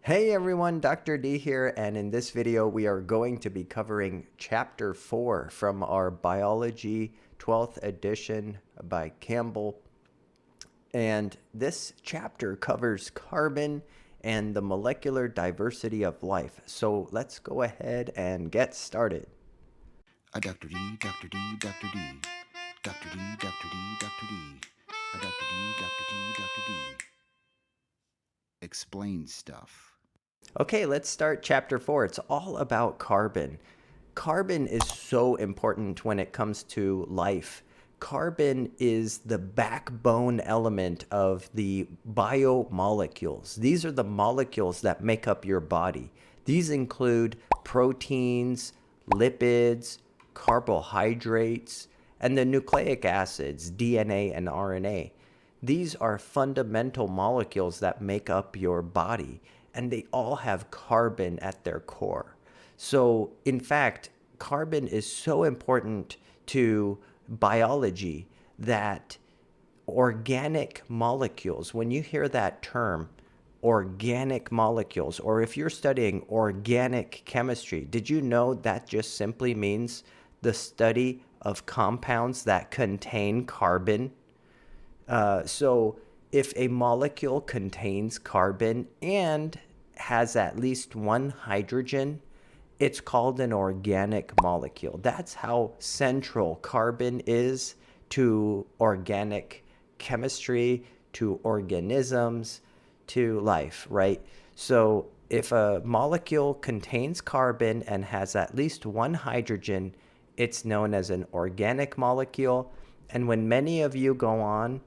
Hey everyone, Dr. D here, and in this video we are going to be covering Chapter 4 from our Biology 12th edition by Campbell. And this chapter covers carbon and the molecular diversity of life. So let's go ahead and get started. Dr. D, Dr. D, Dr. D, Dr. D, Dr. D, Dr. D, Dr. D, Dr. D, Dr. D. Explain stuff. Okay, let's start Chapter 4. It's all about carbon. Carbon is so important when it comes to life. Carbon is the backbone element of the biomolecules. These are the molecules that make up your body. These include proteins, lipids, carbohydrates, and the nucleic acids, DNA and RNA. These are fundamental molecules that make up your body, and they all have carbon at their core. So, in fact, carbon is so important to biology that organic molecules, when you hear that term, organic molecules, or if you're studying organic chemistry, did you know that just simply means the study of compounds that contain carbon? So if a molecule contains carbon and has at least one hydrogen, it's called an organic molecule. That's how central carbon is to organic chemistry, to organisms, to life, right? So if a molecule contains carbon and has at least one hydrogen, it's known as an organic molecule. And when many of you go on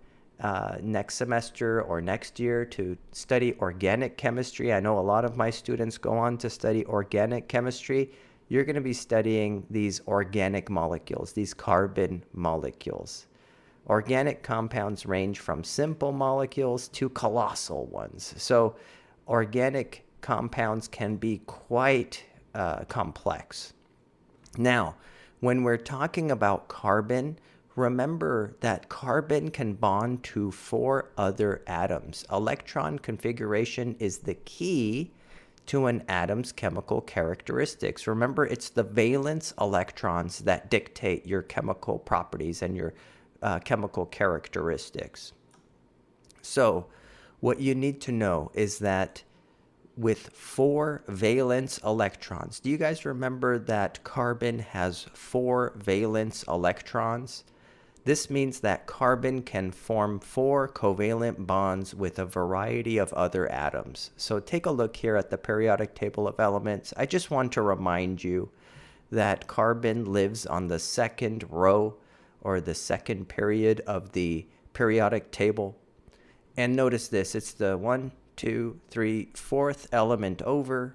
next semester or next year to study organic chemistry, I know a lot of my students go on to study organic chemistry. You're going to be studying these organic molecules, these carbon molecules. Organic compounds range from simple molecules to colossal ones. So organic compounds can be quite complex. Now, when we're talking about carbon, remember that carbon can bond to 4 other atoms. Electron configuration is the key to an atom's chemical characteristics. Remember, it's the valence electrons that dictate your chemical properties and your chemical characteristics. So, what you need to know is that with 4 valence electrons, do you guys remember that carbon has 4 valence electrons? This means that carbon can form 4 covalent bonds with a variety of other atoms. So take a look here at the periodic table of elements. I just want to remind you that carbon lives on the second row or the second period of the periodic table. And notice this, it's the 1, 2, 3, 4th element over,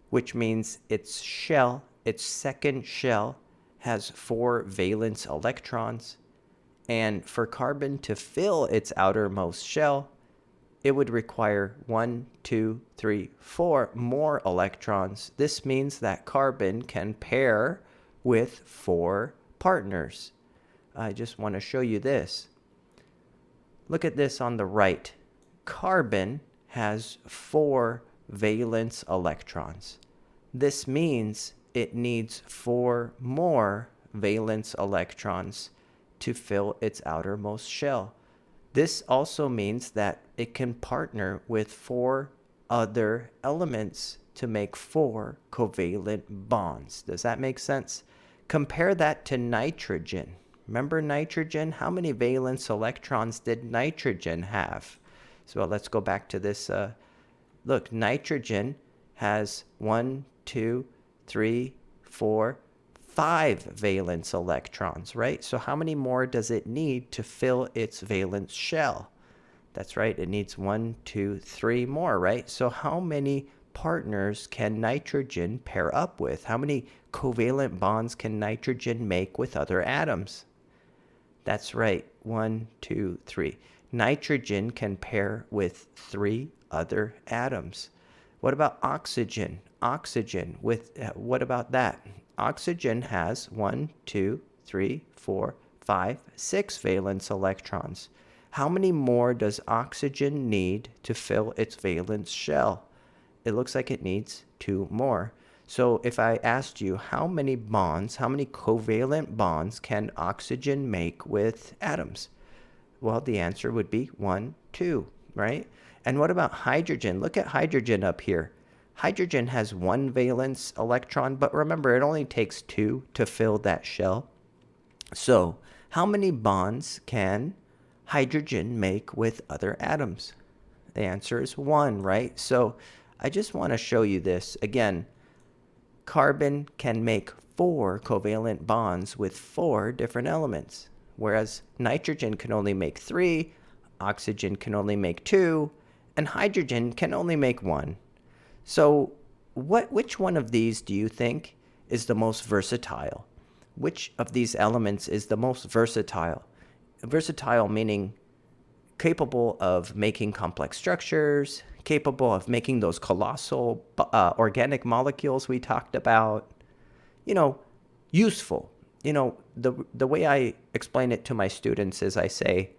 which means its shell, its second shell, has 4 valence electrons. And for carbon to fill its outermost shell, it would require 1, 2, 3, 4 more electrons. This means that carbon can pair with 4 partners. I just want to show you this. Look at this on the right. Carbon has 4 valence electrons. This means it needs 4 more valence electrons to fill its outermost shell. This also means that it can partner with 4 other elements to make 4 covalent bonds. Does that make sense? Compare that to nitrogen. Remember nitrogen? How many valence electrons did nitrogen have? So let's go back to this. Look, nitrogen has 1, 2, 3, 4, 5 valence electrons, right? So how many more does it need to fill its valence shell? That's right, it needs 1, 2, 3 more, right? So how many partners can nitrogen pair up with? How many covalent bonds can nitrogen make with other atoms? That's right, 1, 2, 3. Nitrogen can pair with 3 other atoms. What about oxygen? Oxygen with, what about that? Oxygen has 1, 2, 3, 4, 5, 6 valence electrons. How many more does oxygen need to fill its valence shell? it looks like it needs 2 more. So if I asked you how many covalent bonds can oxygen make with atoms? Well, the answer would be 1, 2, right? And what about hydrogen? Look at hydrogen up here. Hydrogen has 1 valence electron, but remember, it only takes 2 to fill that shell. So how many bonds can hydrogen make with other atoms? The answer is 1, right? So I just want to show you this. Again, carbon can make 4 covalent bonds with 4 different elements, whereas nitrogen can only make 3, oxygen can only make 2, and hydrogen can only make 1. So which one of these do you think is the most versatile? Which of these elements is the most versatile? Versatile meaning capable of making complex structures, capable of making those colossal organic molecules we talked about, useful. The way I explain it to my students is I say,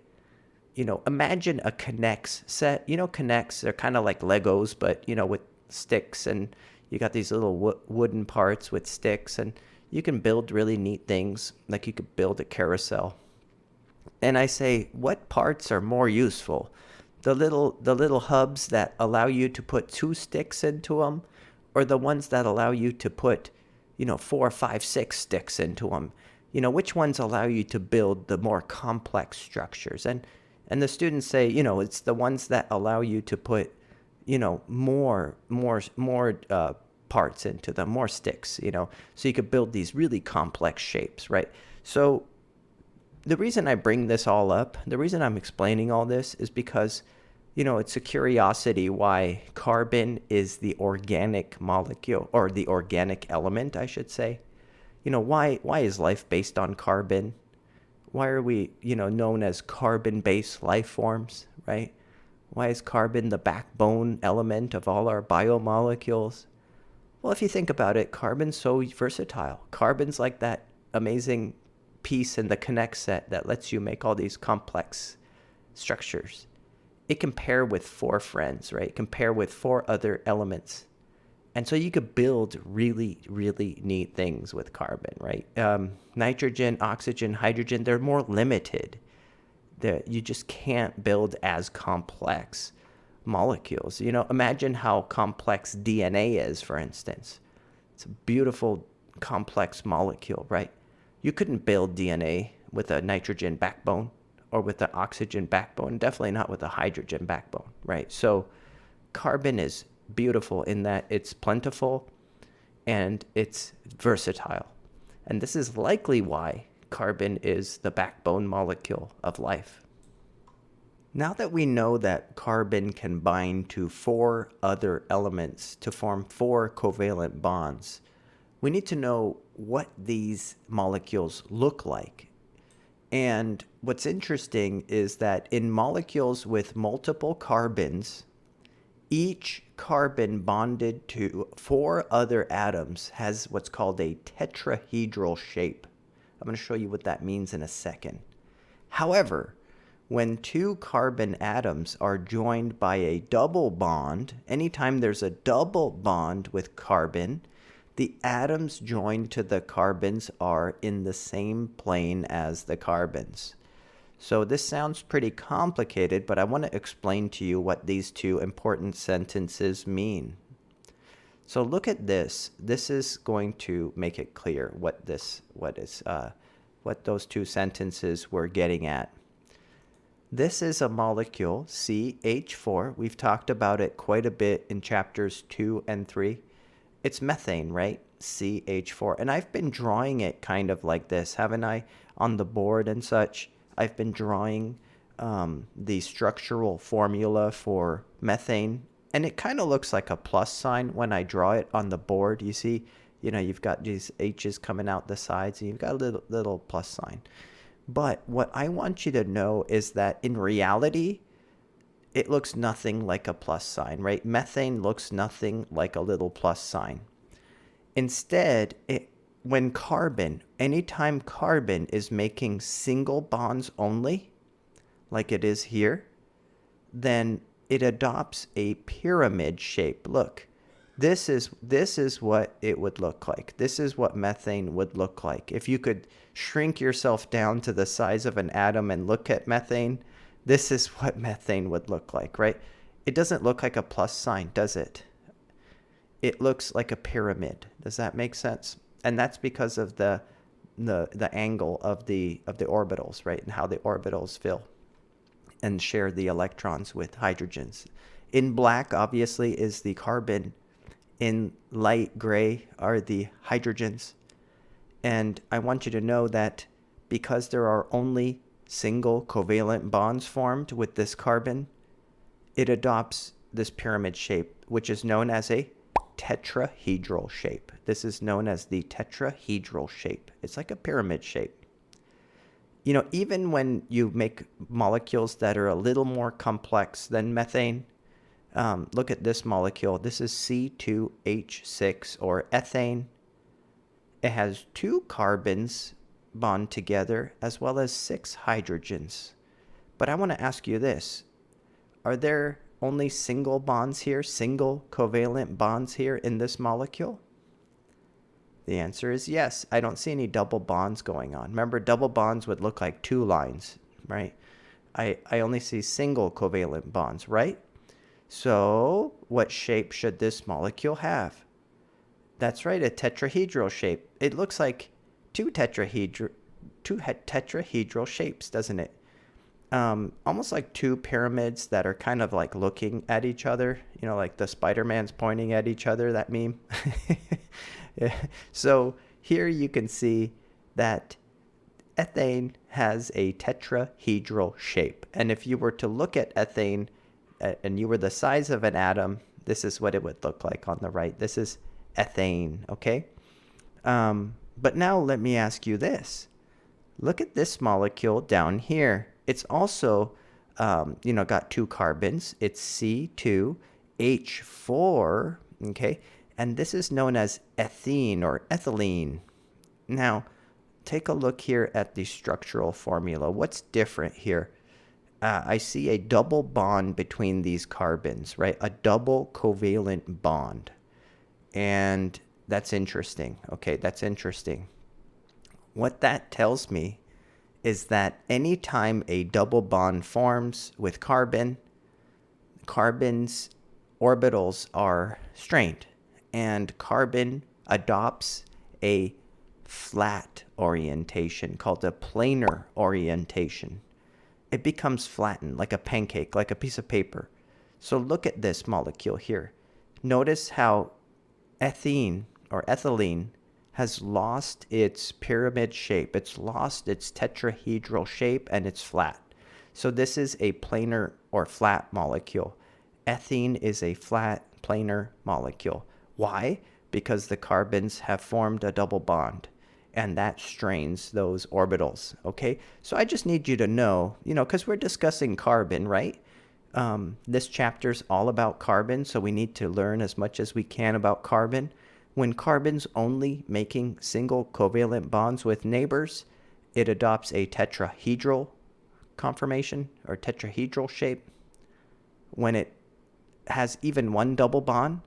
imagine a K'NEX set. K'NEX, they're kind of like Legos, but, with sticks, and you got these little wooden parts with sticks, and you can build really neat things, like you could build a carousel. And I say, what parts are more useful? The little hubs that allow you to put 2 sticks into them, or the ones that allow you to put, 4, 5, 6 sticks into them? Which ones allow you to build the more complex structures? And the students say, it's the ones that allow you to put, more parts into them, more sticks, so you could build these really complex shapes, right? So the reason I bring this all up, the reason I'm explaining all this is because, it's a curiosity why carbon is the organic molecule, or the organic element, I should say. Why is life based on carbon? Why are we, known as carbon-based life forms, right? Why is carbon the backbone element of all our biomolecules? Well, if you think about it, carbon's so versatile. Carbon's like that amazing piece in the Connect set that lets you make all these complex structures. It can pair with 4 friends, right? It can pair with 4 other elements. And so you could build really, really neat things with carbon, right? Nitrogen, oxygen, hydrogen, they're more limited. You just can't build as complex molecules. Imagine how complex DNA is, for instance. It's a beautiful, complex molecule, right? You couldn't build DNA with a nitrogen backbone or with an oxygen backbone, definitely not with a hydrogen backbone, right? So carbon is beautiful in that it's plentiful and it's versatile. And this is likely why carbon is the backbone molecule of life. Now that we know that carbon can bind to 4 other elements to form 4 covalent bonds, we need to know what these molecules look like. And what's interesting is that in molecules with multiple carbons, each carbon bonded to 4 other atoms has what's called a tetrahedral shape. I'm going to show you what that means in a second. However, when 2 carbon atoms are joined by a double bond, anytime there's a double bond with carbon, the atoms joined to the carbons are in the same plane as the carbons. So this sounds pretty complicated, but I want to explain to you what these 2 important sentences mean. So look at this. This is going to make it clear what those 2 sentences were getting at. This is a molecule, CH4. We've talked about it quite a bit in chapters 2 and 3. It's methane, right? CH4. And I've been drawing it kind of like this, haven't I? On the board and such. I've been drawing the structural formula for methane. And it kind of looks like a plus sign when I draw it on the board. You see, you've got these H's coming out the sides, and you've got a little plus sign. But what I want you to know is that in reality, it looks nothing like a plus sign, right? Methane looks nothing like a little plus sign. Instead, anytime carbon is making single bonds only, like it is here, then it adopts a pyramid shape. Look, This is what it would look like. This is what methane would look like. If you could shrink yourself down to the size of an atom and look at methane, this is what methane would look like, right? It doesn't look like a plus sign, does it? It looks like a pyramid. Does that make sense? And that's because of the angle of the orbitals, right? And how the orbitals fill and share the electrons with hydrogens. In black, obviously, is the carbon. In light gray are the hydrogens. And I want you to know that because there are only single covalent bonds formed with this carbon, it adopts this pyramid shape, which is known as a tetrahedral shape. This is known as the tetrahedral shape. It's like a pyramid shape. Even when you make molecules that are a little more complex than methane, look at this molecule. This is C2H6, or ethane. It has 2 carbons bond together as well as 6 hydrogens. But I want to ask you this. Are there only single bonds here, single covalent bonds here in this molecule? The answer is yes. I don't see any double bonds going on. Remember, double bonds would look like 2 lines, right? I only see single covalent bonds, right? So what shape should this molecule have? That's right, a tetrahedral shape. It looks like two tetrahedral shapes, doesn't it? Almost like 2 pyramids that are kind of like looking at each other, like the Spider-Man's pointing at each other, that meme. Yeah. So here you can see that ethane has a tetrahedral shape. And if you were to look at ethane and you were the size of an atom, this is what it would look like on the right. This is ethane, okay? But now let me ask you this. Look at this molecule down here. It's also, got 2 carbons. It's C2H4, okay? And this is known as ethene or ethylene. Now, take a look here at the structural formula. What's different here? I see a double bond between these carbons, right? A double covalent bond. And that's interesting. Okay, that's interesting. What that tells me is that anytime a double bond forms with carbon's orbitals are strained, and carbon adopts a flat orientation called a planar orientation. It becomes flattened like a pancake, like a piece of paper. So look at this molecule here. Notice how ethene or ethylene has lost its pyramid shape. It's lost its tetrahedral shape, and it's flat. So this is a planar or flat molecule. Ethene is a flat planar molecule. Why? Because the carbons have formed a double bond, and that strains those orbitals, okay? So I just need you to know, because we're discussing carbon, right? This chapter's all about carbon, so we need to learn as much as we can about carbon. When carbon's only making single covalent bonds with neighbors, it adopts a tetrahedral conformation or tetrahedral shape. When it has even one double bond,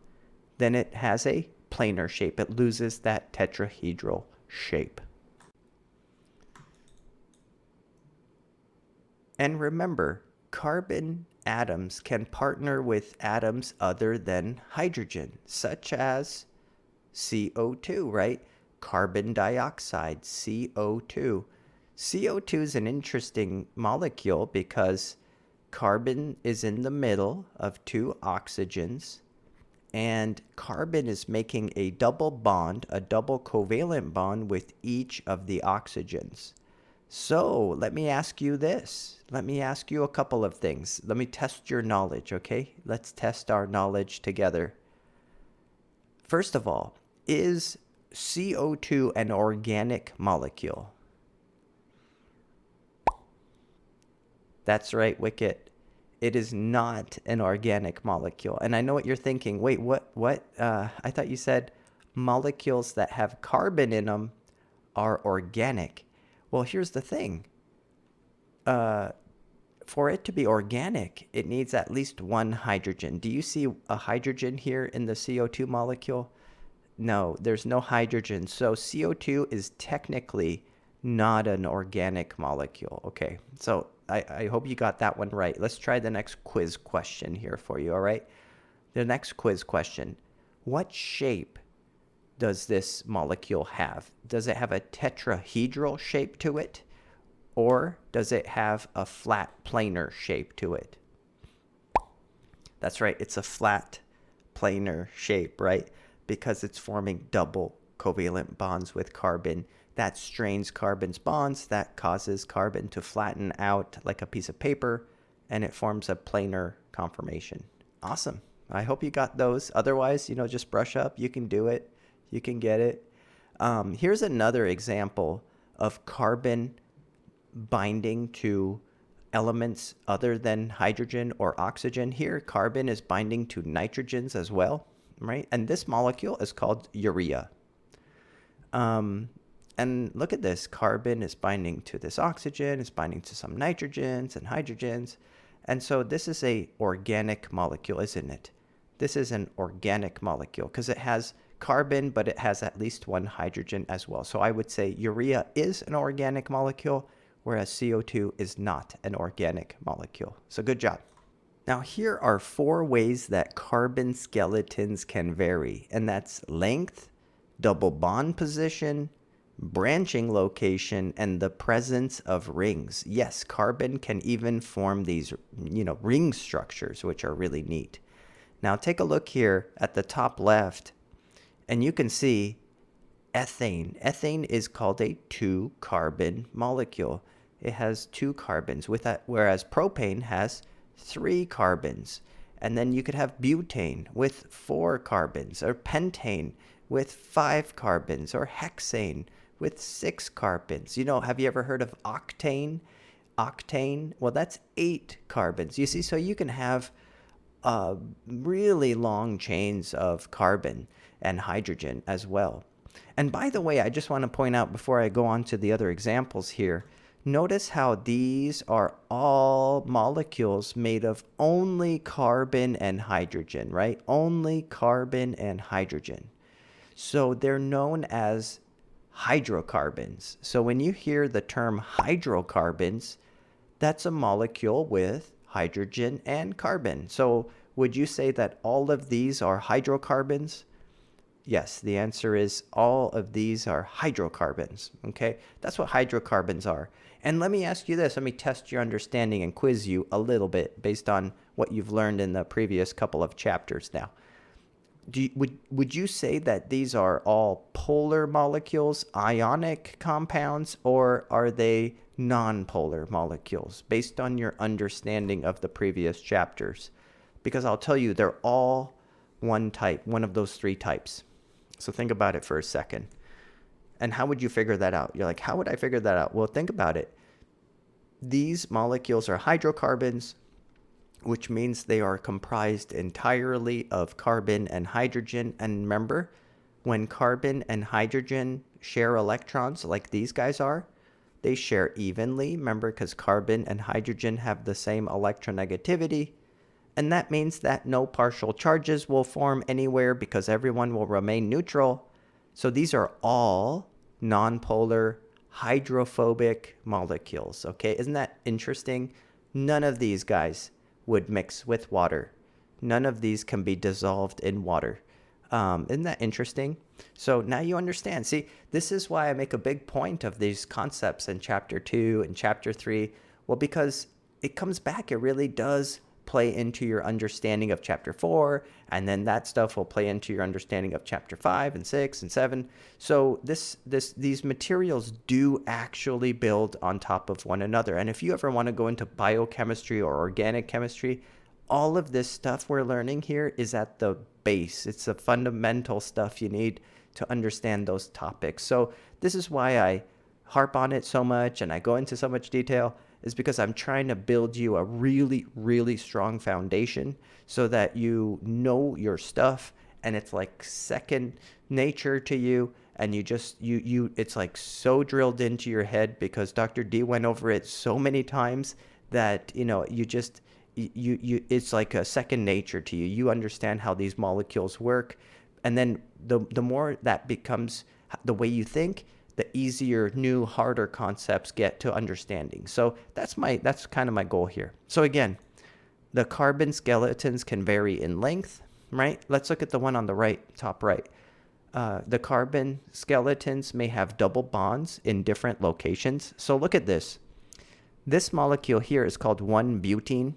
then it has a planar shape. It loses that tetrahedral shape. And remember, carbon atoms can partner with atoms other than hydrogen, such as CO2, right? Carbon dioxide, CO2. CO2 is an interesting molecule because carbon is in the middle of 2 oxygens, and carbon is making a double bond, a double covalent bond with each of the oxygens. So let me ask you this. Let me ask you a couple of things. Let me test your knowledge, okay? Let's test our knowledge together. First of all, is CO2 an organic molecule? That's right, Wicket. It is not an organic molecule. And I know what you're thinking. Wait, what? I thought you said molecules that have carbon in them are organic. Well, here's the thing. for it to be organic, it needs at least one hydrogen. Do you see a hydrogen here in the CO2 molecule? No, there's no hydrogen. So CO2 is technically not an organic molecule. Okay, so I hope you got that one right. Let's try the next quiz question here for you, all right? The next quiz question. What shape does this molecule have? Does it have a tetrahedral shape to it? Or does it have a flat planar shape to it? That's right, it's a flat planar shape, right? Because it's forming double covalent bonds with carbon. That strains carbon's bonds, that causes carbon to flatten out like a piece of paper, and it forms a planar conformation. Awesome. I hope you got those. Otherwise, just brush up. You can do it. You can get it. Here's another example of carbon binding to elements other than hydrogen or oxygen. Here, carbon is binding to nitrogens as well, right? And this molecule is called urea. And look at this. Carbon is binding to this oxygen, it's binding to some nitrogens and hydrogens. And so this is a organic molecule, isn't it? This is an organic molecule because it has carbon, but it has at least one hydrogen as well. So I would say urea is an organic molecule, whereas CO2 is not an organic molecule. So good job. Now here are 4 ways that carbon skeletons can vary, and that's length, double bond position, branching location, and the presence of rings. Yes, carbon can even form these, ring structures, which are really neat. Now take a look here at the top left, and you can see ethane. Ethane is called a 2-carbon molecule. It has 2 carbons, whereas propane has 3 carbons. And then you could have butane with 4 carbons, or pentane with 5 carbons, or hexane with 6 carbons. Have you ever heard of octane? Octane, well, that's 8 carbons. You see, so you can have really long chains of carbon and hydrogen as well. And by the way, I just want to point out before I go on to the other examples here, notice how these are all molecules made of only carbon and hydrogen, right? Only carbon and hydrogen. So they're known as hydrocarbons. So when you hear the term hydrocarbons, that's a molecule with hydrogen and carbon. So would you say that all of these are hydrocarbons? Yes, the answer is all of these are hydrocarbons, okay? That's what hydrocarbons are. And let me ask you this, let me test your understanding and quiz you a little bit based on what you've learned in the previous couple of chapters now. Would you say that these are all polar molecules, ionic compounds, or are they non-polar molecules based on your understanding of the previous chapters? Because I'll tell you, they're all one type, one of those 3 types. So think about it for a second. And how would you figure that out? You're like, how would I figure that out? Well, think about it. These molecules are hydrocarbons, which means they are comprised entirely of carbon and hydrogen. And remember, when carbon and hydrogen share electrons like these guys are, they share evenly, remember, because carbon and hydrogen have the same electronegativity. And that means that no partial charges will form anywhere because everyone will remain neutral. So these are all nonpolar hydrophobic molecules, okay? Isn't that interesting? None of these guys would mix with water. None of these can be dissolved in water. Isn't that interesting? So now you understand. See, this is why I make a big point of these concepts in chapter 2 and chapter 3. Well, because it comes back, it really does play into your understanding of chapter 4, and then that stuff will play into your understanding of chapter 5 and 6 and 7. So these materials do actually build on top of one another. And if you ever want to go into biochemistry or organic chemistry, all of this stuff we're learning here is at the base. It's the fundamental stuff you need to understand those topics. So this is why I harp on it so much and I go into so much detail, is because I'm trying to build you a really, really strong foundation so that you know your stuff and it's like second nature to you, and it's like so drilled into your head because Dr. D went over it so many times that, you just, it's like a second nature to you. You understand how these molecules work. And then the more that becomes the way you think, the easier new, harder concepts get to understanding. So that's kind of my goal here. So again, the carbon skeletons can vary in length, right? Let's look at the one on the right, top right. The carbon skeletons may have double bonds in different locations. So look at this. This molecule here is called 1-butene,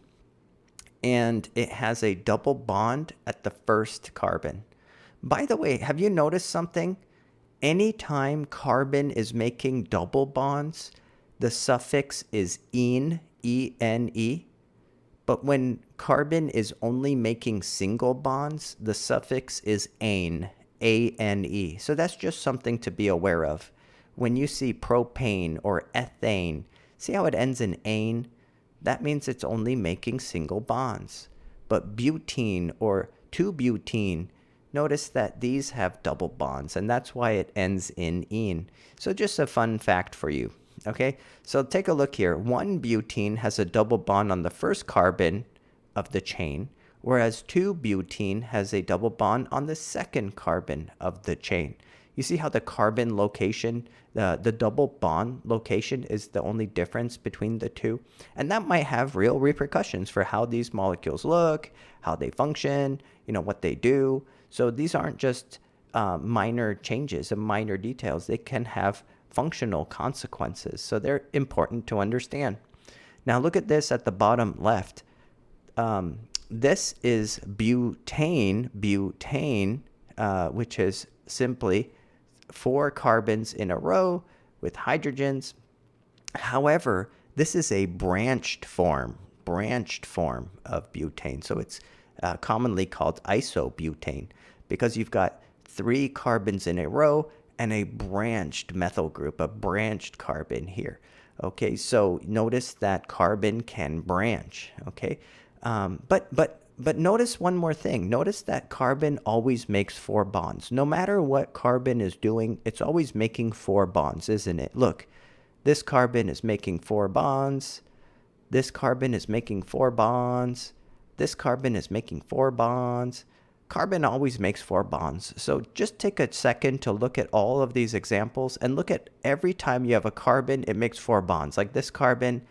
and it has a double bond at the first carbon. By the way, have you noticed something? Anytime carbon is making double bonds, the suffix is ene, E-N-E. But when carbon is only making single bonds, the suffix is ane, A-N-E. So that's just something to be aware of. When you see propane or ethane, see how it ends in ane? That means it's only making single bonds. But butene or 2-butene, notice that these have double bonds, and that's why it ends in ene. So just a fun fact for you. Okay, so take a look here. 1-butene has a double bond on the first carbon of the chain, whereas 2-butene has a double bond on the second carbon of the chain. You see how the carbon location, the double bond location is the only difference between the two? And that might have real repercussions for how these molecules look, how they function, what they do. So these aren't just minor changes and minor details. They can have functional consequences. So they're important to understand. Now look at this at the bottom left. This is butane, which is simply 4 carbons in a row with hydrogens. However, this is a branched form of butane. So it's commonly called isobutane because you've got 3 carbons in a row and a branched methyl group, a branched carbon here. Okay, so notice that carbon can branch. Okay, but notice one more thing. Notice that carbon always makes 4 bonds. No matter what carbon is doing, it's always making 4 bonds, isn't it? Look, this carbon is making 4 bonds. This carbon is making 4 bonds. This carbon is making 4 bonds. Carbon always makes 4 bonds. So just take a second to look at all of these examples and look at every time you have a carbon, it makes 4 bonds. Like this carbon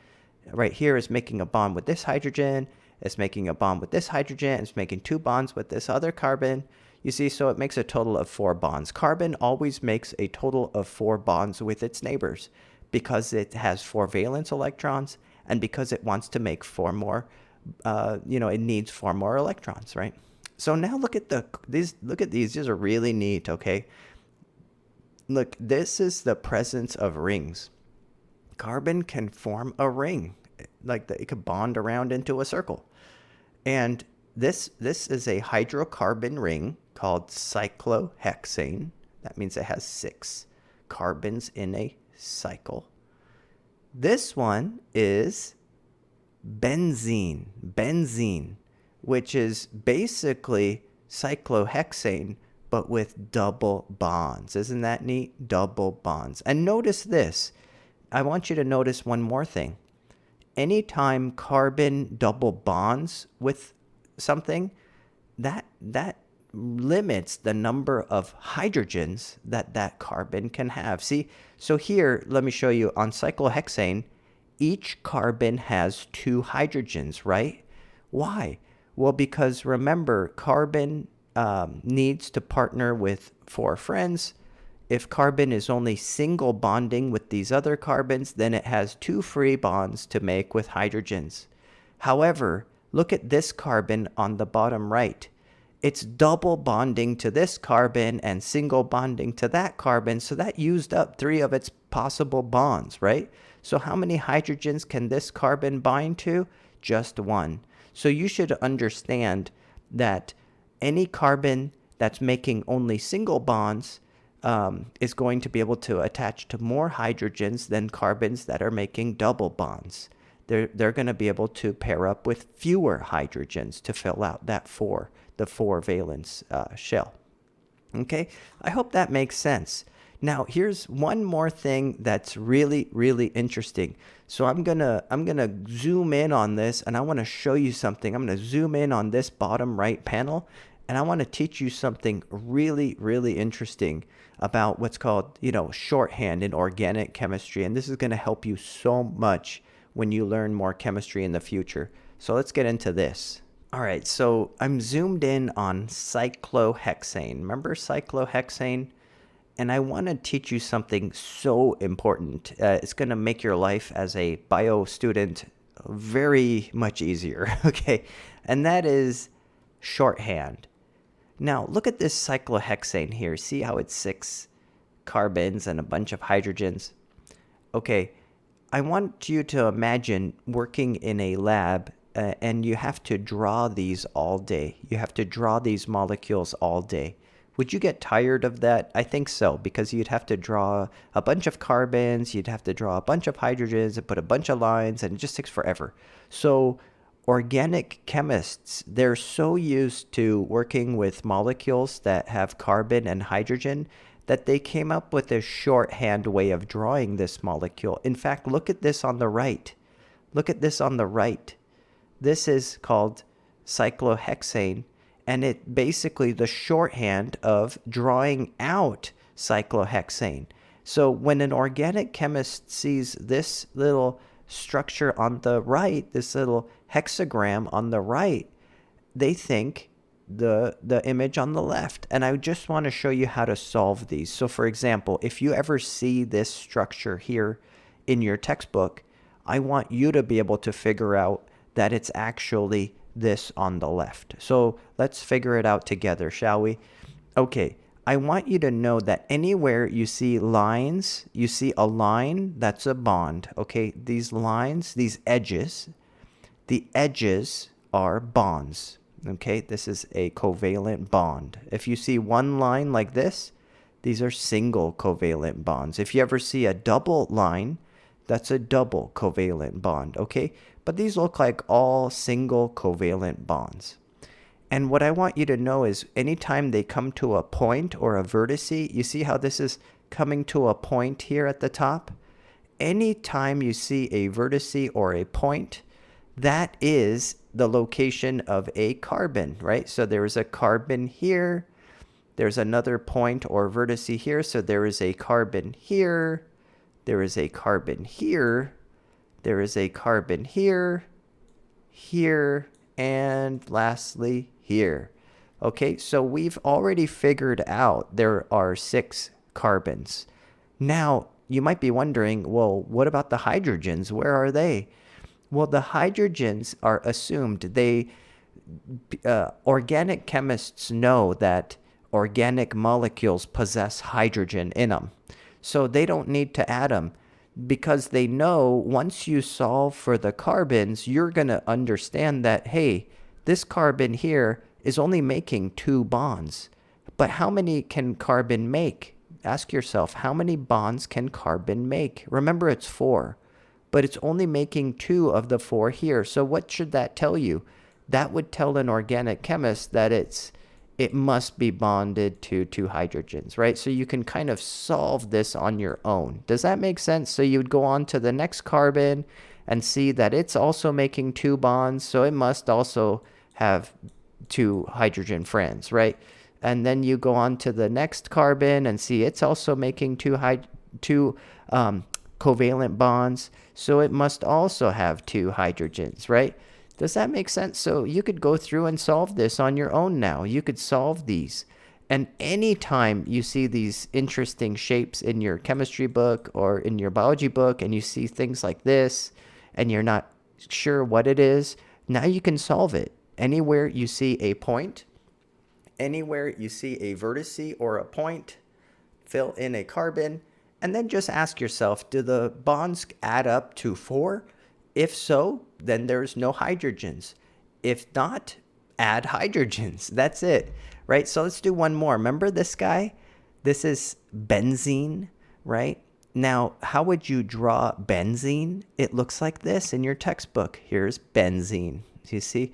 right here is making a bond with this hydrogen. It's making a bond with this hydrogen. It's making 2 bonds with this other carbon. You see, so it makes a total of 4 bonds. Carbon always makes a total of 4 bonds with its neighbors because it has 4 valence electrons and because it wants to make 4 more, it needs 4 more electrons, right? So now look at these. Look at these. These are really neat, okay? Look, this is the presence of rings. Carbon can form a ring, it could bond around into a circle. And this is a hydrocarbon ring called cyclohexane. That means it has 6 carbons in a cycle. This one is benzene, which is basically cyclohexane, but with double bonds. Isn't that neat? Double bonds. And notice this. I want you to notice one more thing. Anytime carbon double bonds with something, that limits the number of hydrogens that carbon can have. See, so here, let me show you on cyclohexane, each carbon has 2 hydrogens, right? Why? Well, because remember, carbon needs to partner with 4 friends. If carbon is only single bonding with these other carbons, then it has 2 free bonds to make with hydrogens. However, look at this carbon on the bottom right. It's double bonding to this carbon and single bonding to that carbon, so that used up 3 of its possible bonds, right? So how many hydrogens can this carbon bind to? Just 1. So you should understand that any carbon that's making only single bonds is going to be able to attach to more hydrogens than carbons that are making double bonds. They're going to be able to pair up with fewer hydrogens to fill out the 4 valence shell. Okay, I hope that makes sense. Now, here's one more thing that's really, really interesting. So I'm gonna zoom in on this, and I want to show you something. I'm gonna zoom in on this bottom right panel, and I want to teach you something really, really interesting about what's called, shorthand in organic chemistry. And this is gonna help you so much when you learn more chemistry in the future. So let's get into this. All right, so I'm zoomed in on cyclohexane. Remember cyclohexane? And I want to teach you something so important. It's going to make your life as a bio student very much easier, okay? And that is shorthand. Now, look at this cyclohexane here. See how it's 6 carbons and a bunch of hydrogens? Okay, I want you to imagine working in a lab and you have to draw these all day. You have to draw these molecules all day. Would you get tired of that? I think so, because you'd have to draw a bunch of carbons, you'd have to draw a bunch of hydrogens and put a bunch of lines, and it just takes forever. So organic chemists, they're so used to working with molecules that have carbon and hydrogen that they came up with a shorthand way of drawing this molecule. In fact, look at this on the right. Look at this on the right. This is called cyclohexane. And it basically the shorthand of drawing out cyclohexane. So when an organic chemist sees this little structure on the right, this little hexagram on the right, they think the image on the left. And I just want to show you how to solve these. So for example, if you ever see this structure here in your textbook, I want you to be able to figure out that it's actually this on the left. So let's figure it out together, shall we? Okay, I want you to know that anywhere you see lines, you see a line, that's a bond. Okay, these lines, these edges, the edges are bonds. Okay, this is a covalent bond. If you see one line like this, these are single covalent bonds. If you ever see a double line, that's a double covalent bond, okay? But these look like all single covalent bonds. And what I want you to know is anytime they come to a point or a vertex, you see how this is coming to a point here at the top? Anytime you see a vertex or a point, that is the location of a carbon, right? So there is a carbon here. There's another point or vertex here. So there is a carbon here. There is a carbon here. There is a carbon here, here, and lastly, here. Okay, so we've already figured out there are 6 carbons. Now, you might be wondering, well, what about the hydrogens? Where are they? Well, the hydrogens are assumed. Organic chemists know that organic molecules possess hydrogen in them. So they don't need to add them because they know once you solve for the carbons, you're going to understand that, hey, this carbon here is only making 2 bonds. But how many can carbon make? Ask yourself, how many bonds can carbon make? Remember, it's 4, but it's only making 2 of the 4 here. So what should that tell you? That would tell an organic chemist that it must be bonded to 2 hydrogens, right? So you can kind of solve this on your own. Does that make sense? So you would go on to the next carbon and see that it's also making 2 bonds, so it must also have 2 hydrogen friends, right? And then you go on to the next carbon and see it's also making 2 covalent bonds, so it must also have 2 hydrogens, right? Does that make sense? So you could go through and solve this on your own now. You could solve these. And anytime you see these interesting shapes in your chemistry book or in your biology book and you see things like this and you're not sure what it is, now you can solve it. Anywhere you see a point, anywhere you see a vertex or a point, fill in a carbon, and then just ask yourself, do the bonds add up to 4? If so, then there's no hydrogens. If not, add hydrogens. That's it, right? So let's do one more. Remember this guy? This is benzene, right? Now, how would you draw benzene? It looks like this in your textbook. Here's benzene. You see?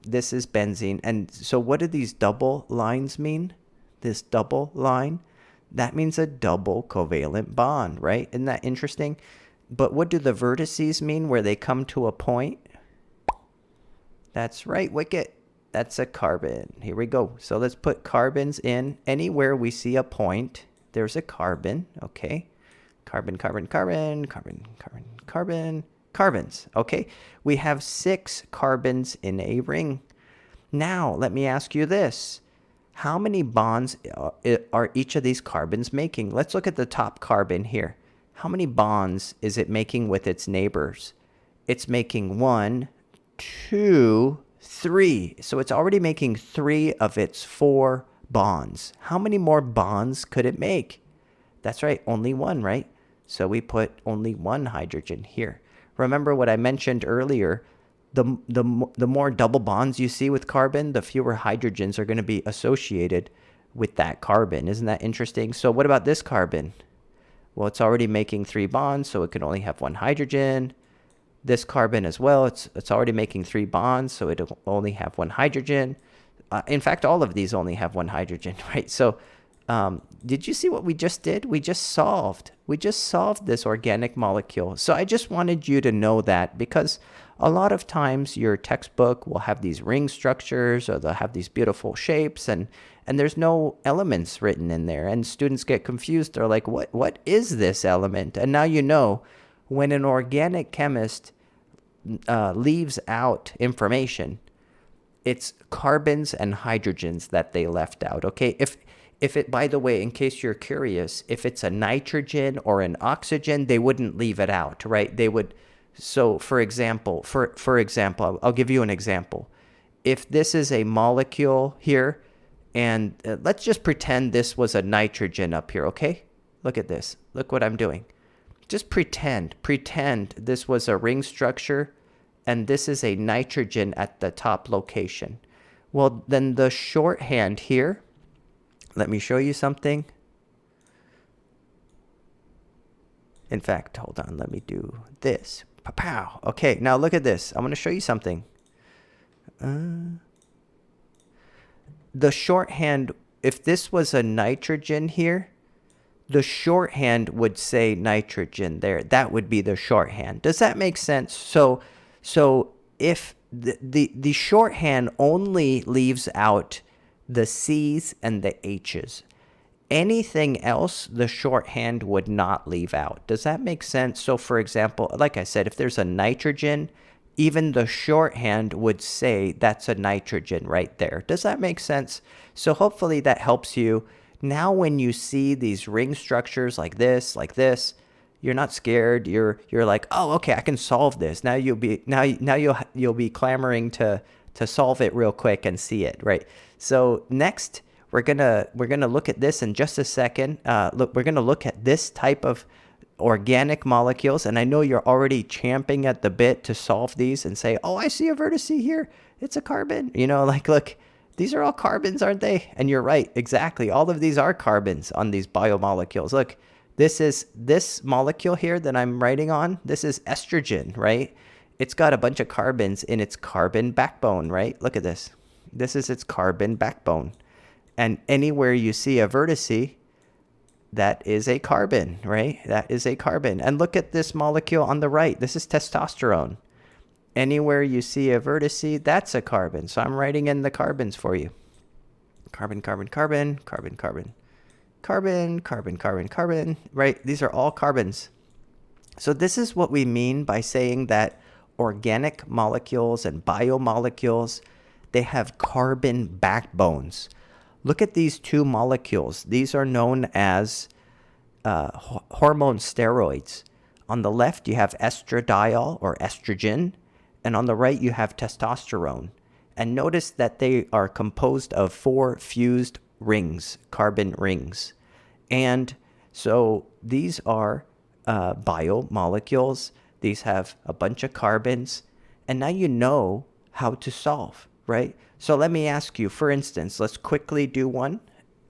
This is benzene. And so what do these double lines mean? This double line? That means a double covalent bond, right? Isn't that interesting? But what do the vertices mean where they come to a point? That's right, Wicket. That's a carbon. Here we go. So let's put carbons in. Anywhere we see a point, there's a carbon, okay? Carbon, carbon, carbon, carbon, carbon, carbon, carbons, okay? We have 6 carbons in a ring. Now, let me ask you this. How many bonds are each of these carbons making? Let's look at the top carbon here. How many bonds is it making with its neighbors? It's making 1, 2, 3. So it's already making 3 of its 4 bonds. How many more bonds could it make? That's right, only 1, right? So we put only 1 hydrogen here. Remember what I mentioned earlier, the more double bonds you see with carbon, the fewer hydrogens are going to be associated with that carbon. Isn't that interesting? So what about this carbon? Well, it's already making 3 bonds, so it can only have 1 hydrogen. This carbon as well, it's already making 3 bonds, so it'll only have 1 hydrogen. In fact, all of these only have 1 hydrogen, right? So did you see what we just did? We just solved this organic molecule. So I just wanted you to know that, because a lot of times your textbook will have these ring structures, or they'll have these beautiful shapes, and there's no elements written in there, and students get confused. They're like, what is this element? And now you know, when an organic chemist leaves out information, it's carbons and hydrogens that they left out, okay? If it, by the way, in case you're curious, if it's a nitrogen or an oxygen, they wouldn't leave it out, right? They would. So for example, I'll give you an example. If this is a molecule here, and let's just pretend this was a nitrogen up here, okay? Look at this. Look what I'm doing. Just pretend this was a ring structure, and this is a nitrogen at the top location. Well, then the shorthand here, let me show you something. In fact, hold on, let me do this. Pow. Okay, now look at this. I'm going to show you something. The shorthand, if this was a nitrogen here, the shorthand would say nitrogen there. That would be the shorthand. Does that make sense? So if the shorthand only leaves out the C's and the H's. Anything else, the shorthand would not leave out. Does that make sense? So for example, like I said, if there's a nitrogen, even the shorthand would say that's a nitrogen right there. Does that make sense? So hopefully that helps you. Now when you see these ring structures like this, you're not scared. You're like, oh, okay, I can solve this. Now you'll be clamoring to solve it real quick and see it, right? So next, we're gonna look at this in just a second. We're gonna look at this type of organic molecules, and I know you're already champing at the bit to solve these and say, oh, I see a vertex here. It's a carbon. You know, like, look, these are all carbons, aren't they? And you're right, exactly. All of these are carbons on these biomolecules. Look, this molecule here that I'm writing on, this is estrogen, right? It's got a bunch of carbons in its carbon backbone, right? Look at this. This is its carbon backbone. And anywhere you see a vertice, that is a carbon, right? That is a carbon. And look at this molecule on the right. This is testosterone. Anywhere you see a vertice, that's a carbon. So I'm writing in the carbons for you. Carbon, carbon, carbon, carbon, carbon, carbon, carbon, carbon, carbon, right? These are all carbons. So this is what we mean by saying that organic molecules and biomolecules, they have carbon backbones. Look at these 2 molecules. These are known as hormone steroids. On the left, you have estradiol or estrogen, and on the right, you have testosterone. And notice that they are composed of 4 fused rings, carbon rings. And so these are biomolecules. These have a bunch of carbons. And now you know how to solve, right? So let me ask you, for instance, let's quickly do one,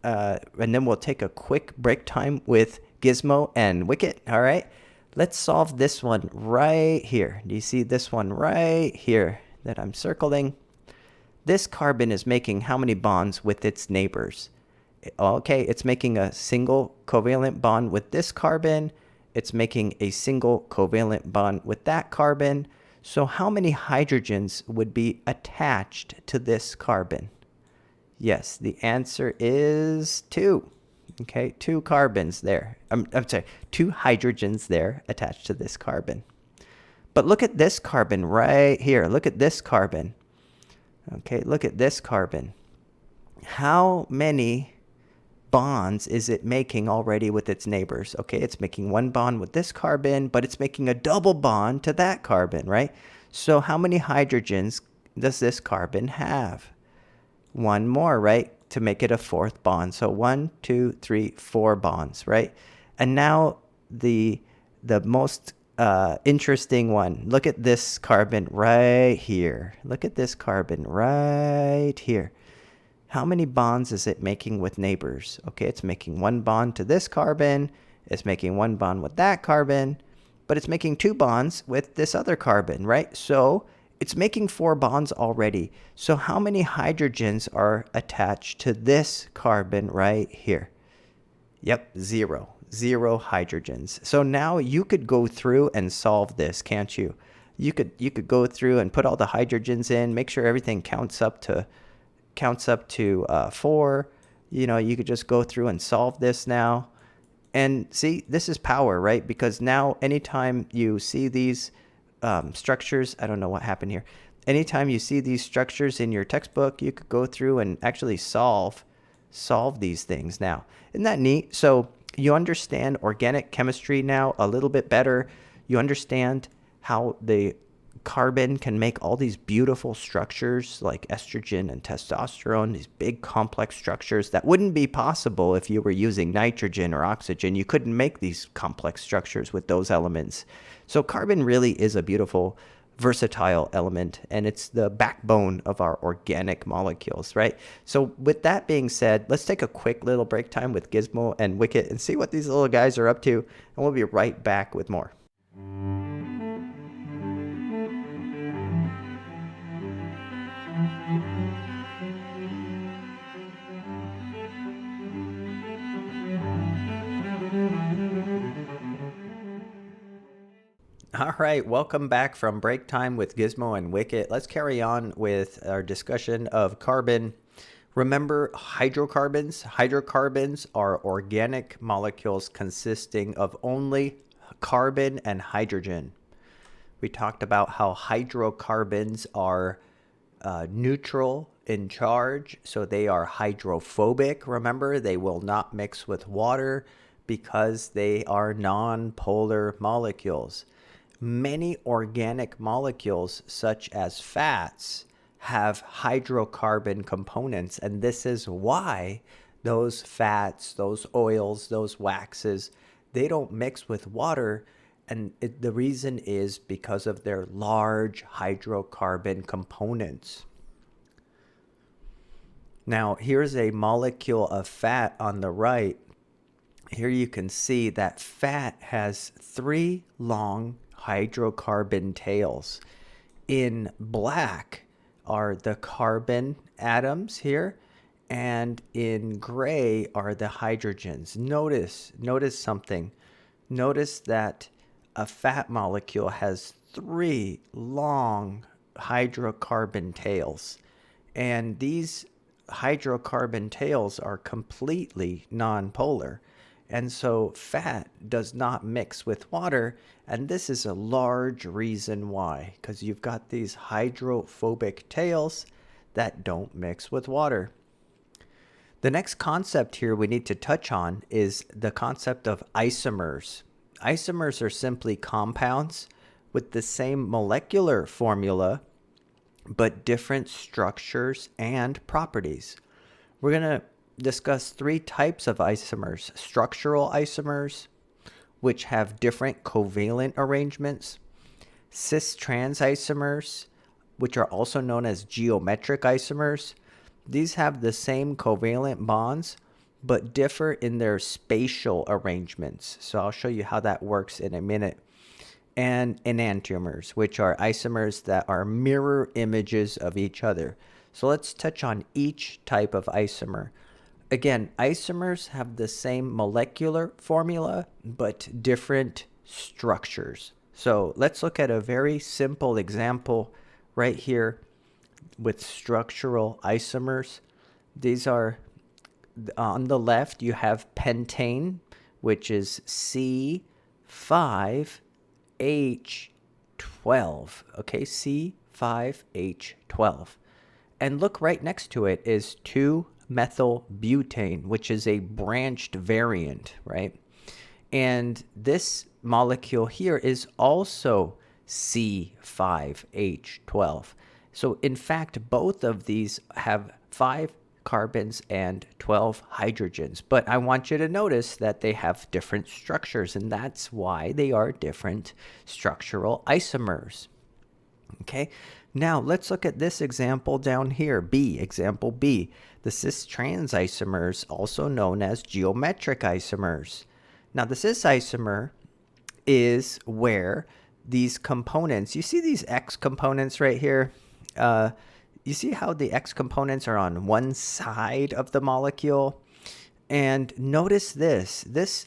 and then we'll take a quick break time with Gizmo and Wicket, all right? Let's solve this one right here. Do you see this one right here that I'm circling? This carbon is making how many bonds with its neighbors? Okay, it's making a single covalent bond with this carbon. It's making a single covalent bond with that carbon. So how many hydrogens would be attached to this carbon? Yes, the answer is 2. Okay, 2 carbons there. I'm sorry, 2 hydrogens there attached to this carbon. But look at this carbon right here. Look at this carbon. Okay, look at this carbon. How many bonds is it making already with its neighbors? Okay, it's making 1 bond with this carbon, but it's making a double bond to that carbon, right? So how many hydrogens does this carbon have? 1 more, right? To make it a 4th bond. So 1, 2, 3, 4 bonds, right? And now the most interesting one. Look at this carbon right here. Look at this carbon right here. How many bonds is it making with neighbors? Okay, it's making 1 bond to this carbon. It's making 1 bond with that carbon. But it's making 2 bonds with this other carbon, right? So it's making 4 bonds already. So how many hydrogens are attached to this carbon right here? Yep, 0. 0 hydrogens. So now you could go through and solve this, can't you? You could go through and put all the hydrogens in, make sure everything counts up to 4. You know, you could just go through and solve this now. And see, this is power, right? Because now anytime you see these structures, I don't know what happened here. Anytime you see these structures in your textbook, you could go through and actually solve these things now. Isn't that neat? So you understand organic chemistry now a little bit better. You understand how the carbon can make all these beautiful structures like estrogen and testosterone, these big complex structures that wouldn't be possible if you were using nitrogen or oxygen. You couldn't make these complex structures with those elements. So carbon really is a beautiful, versatile element, and it's the backbone of our organic molecules, right? So with that being said, let's take a quick little break time with Gizmo and Wicket and see what these little guys are up to, and we'll be right back with more. All right, welcome back from break time with Gizmo and Wicket. Let's carry on with our discussion of carbon. Remember hydrocarbons? Hydrocarbons are organic molecules consisting of only carbon and hydrogen. We talked about how hydrocarbons are neutral in charge, so they are hydrophobic. Remember, they will not mix with water because they are non-polar molecules. Many organic molecules, such as fats, have hydrocarbon components, and this is why those fats, those oils, those waxes, they don't mix with water, and the reason is because of their large hydrocarbon components. Now, here's a molecule of fat on the right. Here you can see that fat has 3 long hydrocarbon tails. In black are the carbon atoms here, and in gray are the hydrogens. Notice something. Notice that a fat molecule has 3 long hydrocarbon tails, and these hydrocarbon tails are completely nonpolar. And so fat does not mix with water, and this is a large reason why, because you've got these hydrophobic tails that don't mix with water. The next concept here we need to touch on is the concept of isomers. Isomers are simply compounds with the same molecular formula, but different structures and properties. We're going to discuss 3 types of isomers: structural isomers, which have different covalent arrangements; Cis-Trans isomers, which are also known as geometric isomers. These have the same covalent bonds, but differ in their spatial arrangements. So I'll show you how that works in a minute. And enantiomers, which are isomers that are mirror images of each other. So let's touch on each type of isomer. Again, isomers have the same molecular formula, but different structures. So let's look at a very simple example right here with structural isomers. These are, on the left, you have pentane, which is C5H12. Okay, C5H12. And look, right next to it is 2-methyl butane, which is a branched variant, right? And this molecule here is also C5H12. So in fact, both of these have 5 carbons and 12 hydrogens. But I want you to notice that they have different structures, and that's why they are different structural isomers. Okay, now let's look at this example down here, B, example B, the Cis-Trans isomers, also known as geometric isomers. Now the cis isomer is where these components, you see these X components right here? You see how the X components are on one side of the molecule? And notice this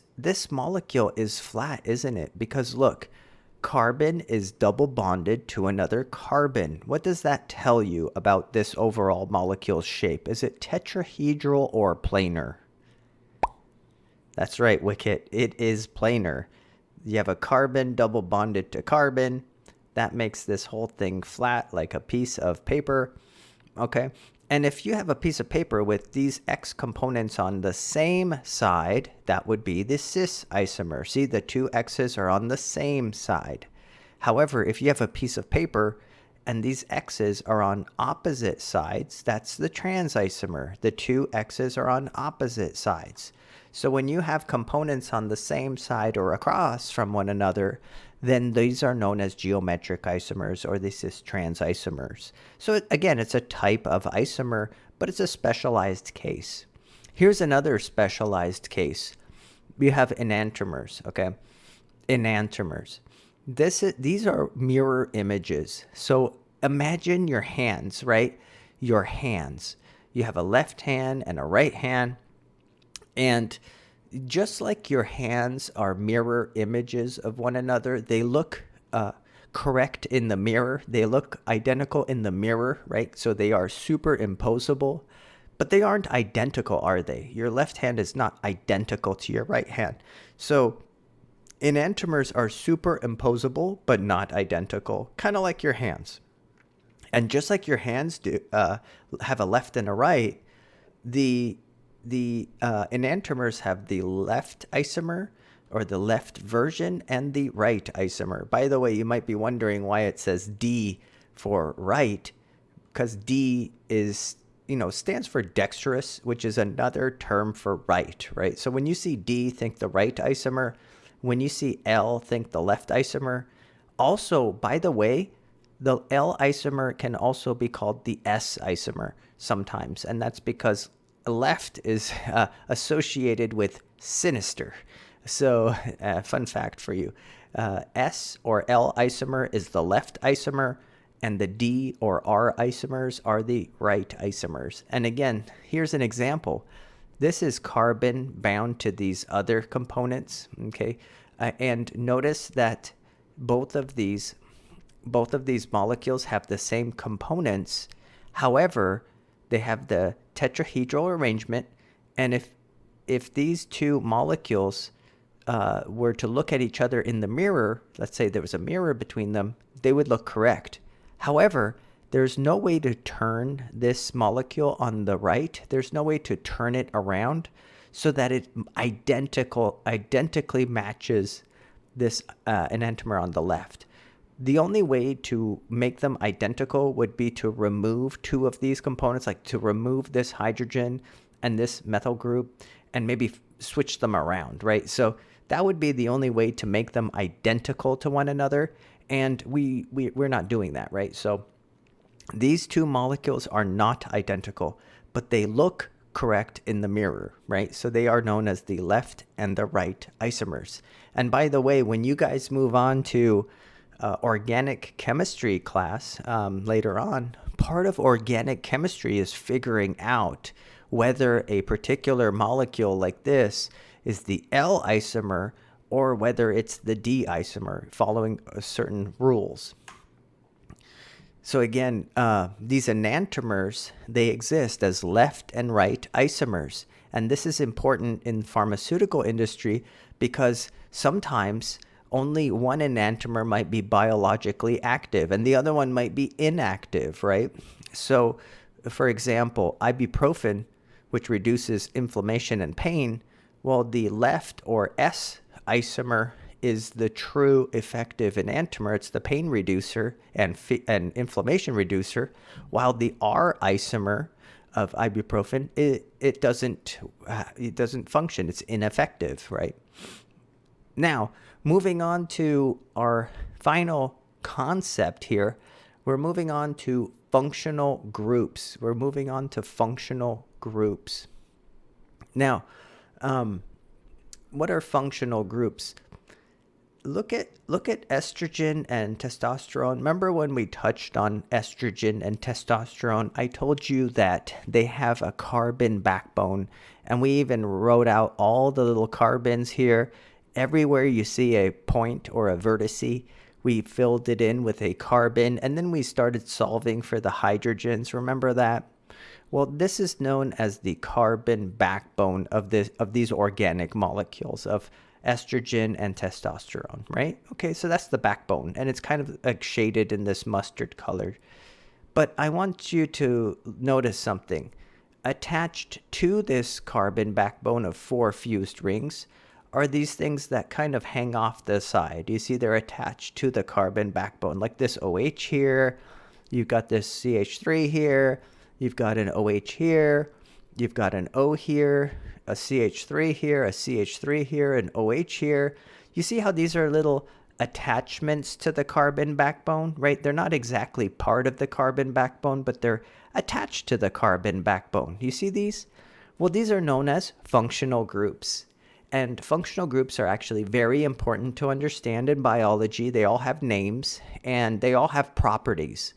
molecule is flat, isn't it? Because look, carbon is double bonded to another carbon. What does that tell you about this overall molecule's shape? Is it tetrahedral or planar? That's right, Wicket. It is planar. You have a carbon double bonded to carbon. That makes this whole thing flat like a piece of paper. Okay. And if you have a piece of paper with these X components on the same side, that would be the cis isomer. See, the two X's are on the same side. However, if you have a piece of paper and these X's are on opposite sides, that's the trans isomer. The two X's are on opposite sides. So when you have components on the same side or across from one another, then these are known as geometric isomers or the Cis-Trans isomers. So again, it's a type of isomer, but it's a specialized case. Here's another specialized case. We have enantiomers, okay? Enantiomers. These are mirror images. So imagine your hands, right? Your hands. You have a left hand and a right hand. And just like your hands are mirror images of one another, they look correct in the mirror. They look identical in the mirror, right? So they are superimposable, but they aren't identical, are they? Your left hand is not identical to your right hand. So enantiomers are superimposable, but not identical, kind of like your hands. And just like your hands do have a left and a right, the enantiomers have the left isomer or the left version and the right isomer. By the way, you might be wondering why it says D for right, because D is, stands for dexterous, which is another term for right? So when you see D, think the right isomer. When you see L, think the left isomer. Also, by the way, the L isomer can also be called the S isomer sometimes, and that's because left is associated with sinister. So fun fact for you, S or L isomer is the left isomer, and the D or R isomers are the right isomers. And again, here's an example. This is carbon bound to these other components, okay? And notice that both of these molecules have the same components. However, they have the tetrahedral arrangement, and if these two molecules were to look at each other in the mirror, let's say there was a mirror between them, they would look correct. However, there's no way to turn this molecule on the right. There's no way to turn it around so that it identically matches this enantiomer on the left. The only way to make them identical would be to remove two of these components, like to remove this hydrogen and this methyl group and maybe switch them around, right? So that would be the only way to make them identical to one another. And we're not doing that, right? So these two molecules are not identical, but they look correct in the mirror, right? So they are known as the left and the right isomers. And by the way, when you guys move on to organic chemistry class later on, part of organic chemistry is figuring out whether a particular molecule like this is the L isomer or whether it's the D isomer, following certain rules. So again, these enantiomers, they exist as left and right isomers. And this is important in the pharmaceutical industry because sometimes only one enantiomer might be biologically active and the other one might be inactive, right? So, for example, ibuprofen, which reduces inflammation and pain, well, the left or S isomer is the true effective enantiomer. It's the pain reducer and inflammation reducer, while the R isomer of ibuprofen, it doesn't function. It's ineffective, right? Now, moving on to our final concept here, we're moving on to functional groups. Now, what are functional groups? Look at estrogen and testosterone. Remember when we touched on estrogen and testosterone? I told you that they have a carbon backbone, and we even wrote out all the little carbons here. Everywhere you see a point or a vertice, we filled it in with a carbon, and then we started solving for the hydrogens. Remember that? Well, this is known as the carbon backbone of these organic molecules of estrogen and testosterone, right? Okay, so that's the backbone, and it's kind of like shaded in this mustard color. But I want you to notice something. Attached to this carbon backbone of 4 fused rings are these things that kind of hang off the side. You see they're attached to the carbon backbone, like this OH here. You've got this CH3 here. You've got an OH here. You've got an O here, a CH3 here, a CH3 here, an OH here. You see how these are little attachments to the carbon backbone, right? They're not exactly part of the carbon backbone, but they're attached to the carbon backbone. You see these? Well, these are known as functional groups. And functional groups are actually very important to understand in biology. They all have names and they all have properties.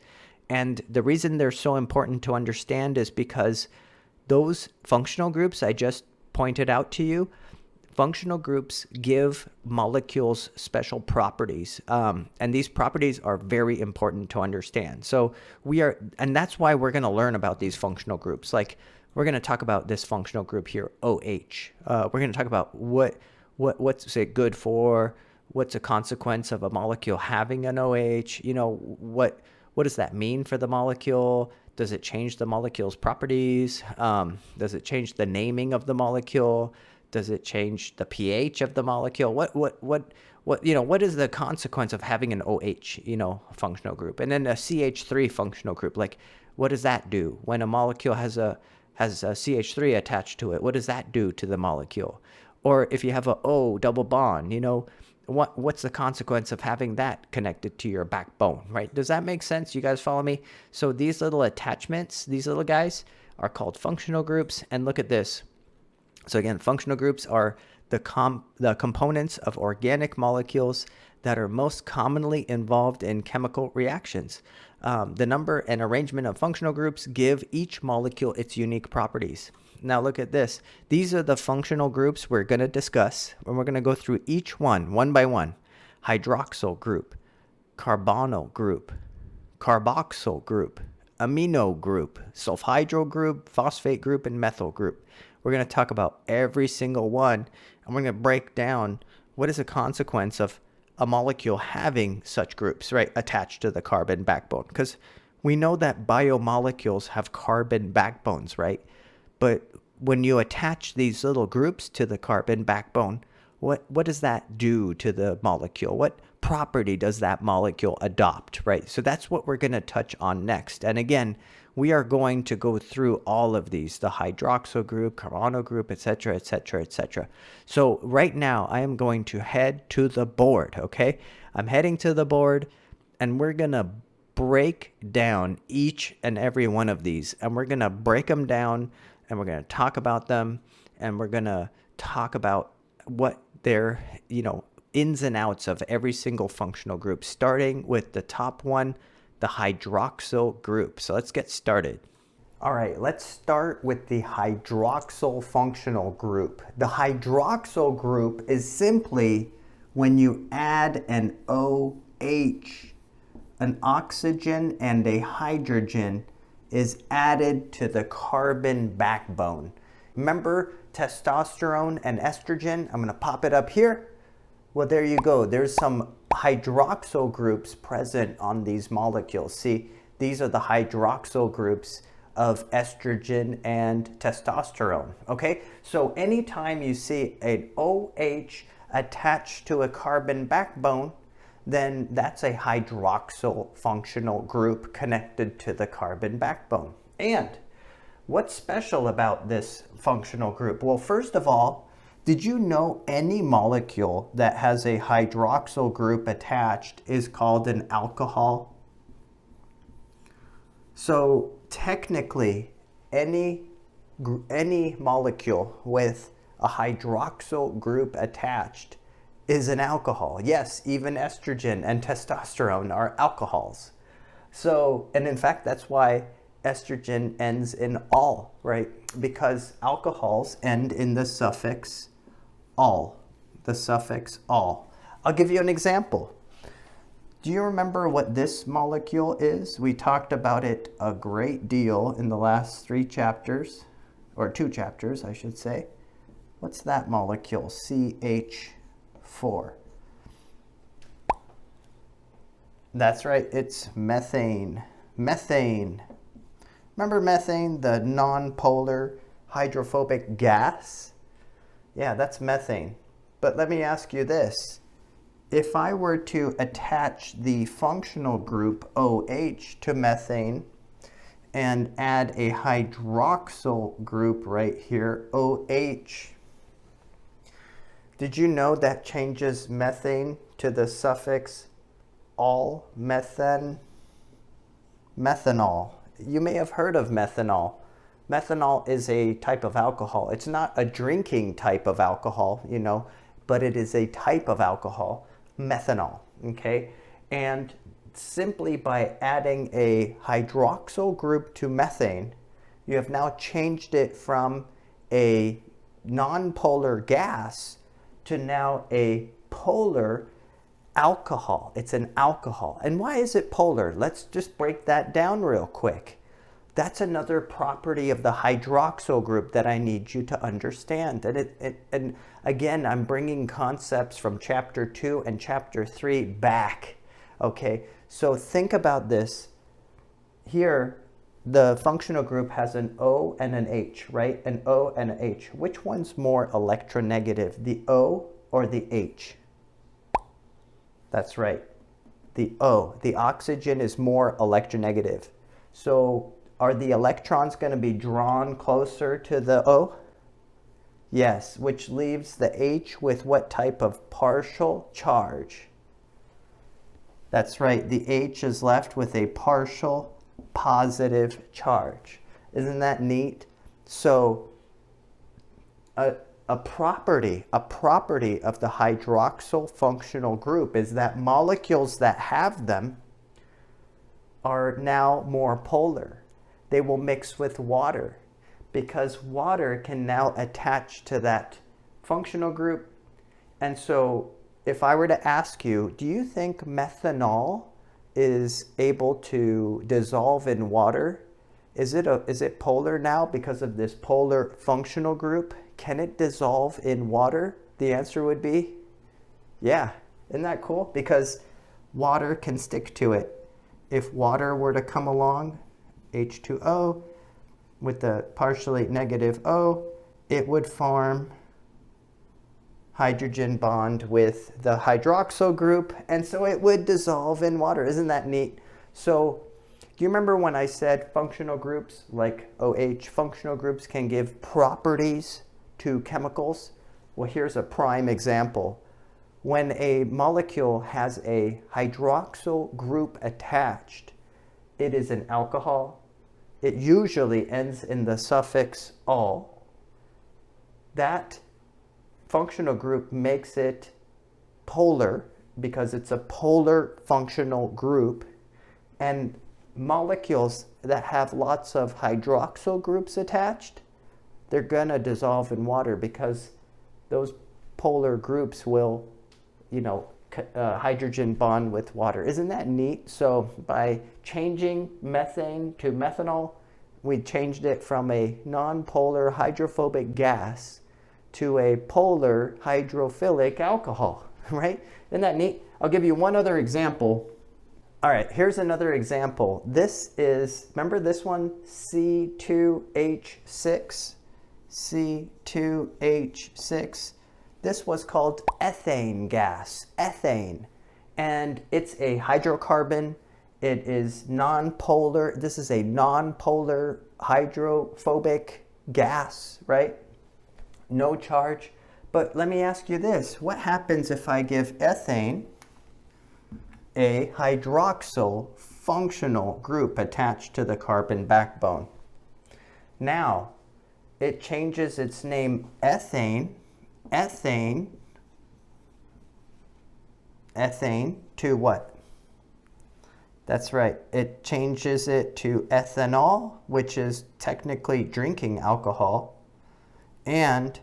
And the reason they're so important to understand is because those functional groups I just pointed out to you, functional groups give molecules special properties. And these properties are very important to understand. So and that's why we're going to learn about these functional groups. Like, we're going to talk about this functional group here, OH. We're going to talk about what's it good for, what's a consequence of a molecule having an OH, what does that mean for the molecule? Does it change the molecule's properties? Does it change the naming of the molecule? Does it change the pH of the molecule? What is the consequence of having an OH, functional group? And then a CH3 functional group, like, what does that do when a molecule has a CH3 attached to it? What does that do to the molecule? Or if you have a O double bond, what's the consequence of having that connected to your backbone, right? Does that make sense? You guys follow me? So these little attachments, these little guys, are called functional groups. And look at this. So again, functional groups are the components of organic molecules that are most commonly involved in chemical reactions. The number and arrangement of functional groups give each molecule its unique properties. Now look at this. These are the functional groups we're going to discuss, and we're going to go through each one by one. Hydroxyl group, Carbonyl group, Carboxyl group, Amino group, Sulfhydryl group, Phosphate group, and Methyl group. We're going to talk about every single one, and we're going to break down what is a consequence of a molecule having such groups, right, attached to the carbon backbone. Because we know that biomolecules have carbon backbones, right? But when you attach these little groups to the carbon backbone, what does that do to the molecule? What property does that molecule adopt, right? So that's what we're going to touch on next. And again, we are going to go through all of these, the hydroxyl group, carbonyl group, etc., etc., etc. So right now, I am going to head to the board, okay? I'm heading to the board, and we're going to break down each and every one of these, and we're going to break them down, and we're going to talk about them, and we're going to talk about what their, ins and outs of every single functional group, starting with the top one, the hydroxyl group. So let's get started. All right, let's start with the hydroxyl functional group. The hydroxyl group is simply when you add an OH, an oxygen and a hydrogen is added to the carbon backbone. Remember testosterone and estrogen? I'm going to pop it up here. Well, there you go. There's some hydroxyl groups present on these molecules. See, these are the hydroxyl groups of estrogen and testosterone. Okay, so anytime you see an OH attached to a carbon backbone, then that's a hydroxyl functional group connected to the carbon backbone. And what's special about this functional group? Well, first of all, did you know any molecule that has a hydroxyl group attached is called an alcohol? So technically, any molecule with a hydroxyl group attached is an alcohol. Yes, even estrogen and testosterone are alcohols. So, and in fact, that's why estrogen ends in -al, right? Because alcohols end in the suffix -al, the suffix -al. I'll give you an example. Do you remember what this molecule is? We talked about it a great deal in the last 3 chapters, or 2 chapters, I should say. What's that molecule? CH4. That's right, it's methane. Methane. Remember methane, the non-polar hydrophobic gas? Yeah, that's methane. But let me ask you this. If I were to attach the functional group OH to methane and add a hydroxyl group right here, OH, did you know that changes methane to the suffix -al, methanol? You may have heard of methanol. Methanol is a type of alcohol. It's not a drinking type of alcohol, you know, but it is a type of alcohol. Methanol, okay? And simply by adding a hydroxyl group to methane, you have now changed it from a non-polar gas to now a polar alcohol. It's an alcohol. And why is it polar? Let's just break that down real quick. That's another property of the hydroxyl group that I need you to understand. And again, I'm bringing concepts from chapter 2 and chapter 3 back. Okay, so think about this. Here, the functional group has an O and an H, right? An O and an H. Which one's more electronegative, the O or the H? That's right, the O. The oxygen is more electronegative. So are the electrons going to be drawn closer to the O? Yes, which leaves the H with what type of partial charge? That's right, the H is left with a partial positive charge. Isn't that neat? So a property of the hydroxyl functional group is that molecules that have them are now more polar. They will mix with water because water can now attach to that functional group. And so if I were to ask you, do you think methanol is able to dissolve in water? Is it polar now because of this polar functional group? Can it dissolve in water? The answer would be, yeah. Isn't that cool? Because water can stick to it. If water were to come along, H2O with the partially negative O, it would form hydrogen bond with the hydroxyl group, and so it would dissolve in water. Isn't that neat? So do you remember when I said functional groups like OH, functional groups can give properties to chemicals? Well, here's a prime example. When a molecule has a hydroxyl group attached, it is an alcohol. It usually ends in the suffix -al. That functional group makes it polar because it's a polar functional group. And molecules that have lots of hydroxyl groups attached, they're going to dissolve in water because those polar groups will, hydrogen bond with water. Isn't that neat? So by changing methane to methanol, we changed it from a non-polar hydrophobic gas to a polar hydrophilic alcohol, right? Isn't that neat? I'll give you one other example. All right, here's another example. This is, remember this one? C2H6. C2H6. This was called ethane gas, ethane. And it's a hydrocarbon. It is non-polar. This is a non-polar hydrophobic gas, right? No charge. But let me ask you this. What happens if I give ethane a hydroxyl functional group attached to the carbon backbone? Now, it changes its name ethane to what? That's right. It changes it to ethanol, which is technically drinking alcohol. And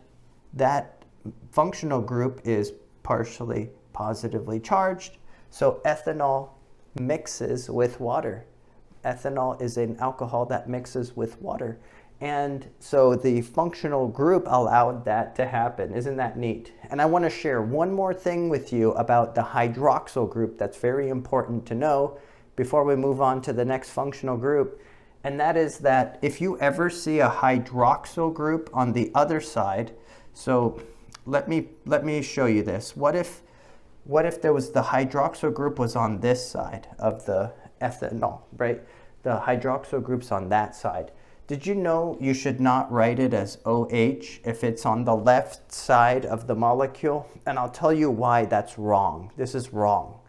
that functional group is partially positively charged. So ethanol mixes with water. Ethanol is an alcohol that mixes with water. And so the functional group allowed that to happen. Isn't that neat? And I want to share one more thing with you about the hydroxyl group that's very important to know before we move on to the next functional group. And that is that if you ever see a hydroxyl group on the other side, so let me show you this. What if there was the hydroxyl group was on this side of the ethanol, right? The hydroxyl group's on that side. Did you know you should not write it as OH if it's on the left side of the molecule? And I'll tell you why that's wrong. This is wrong.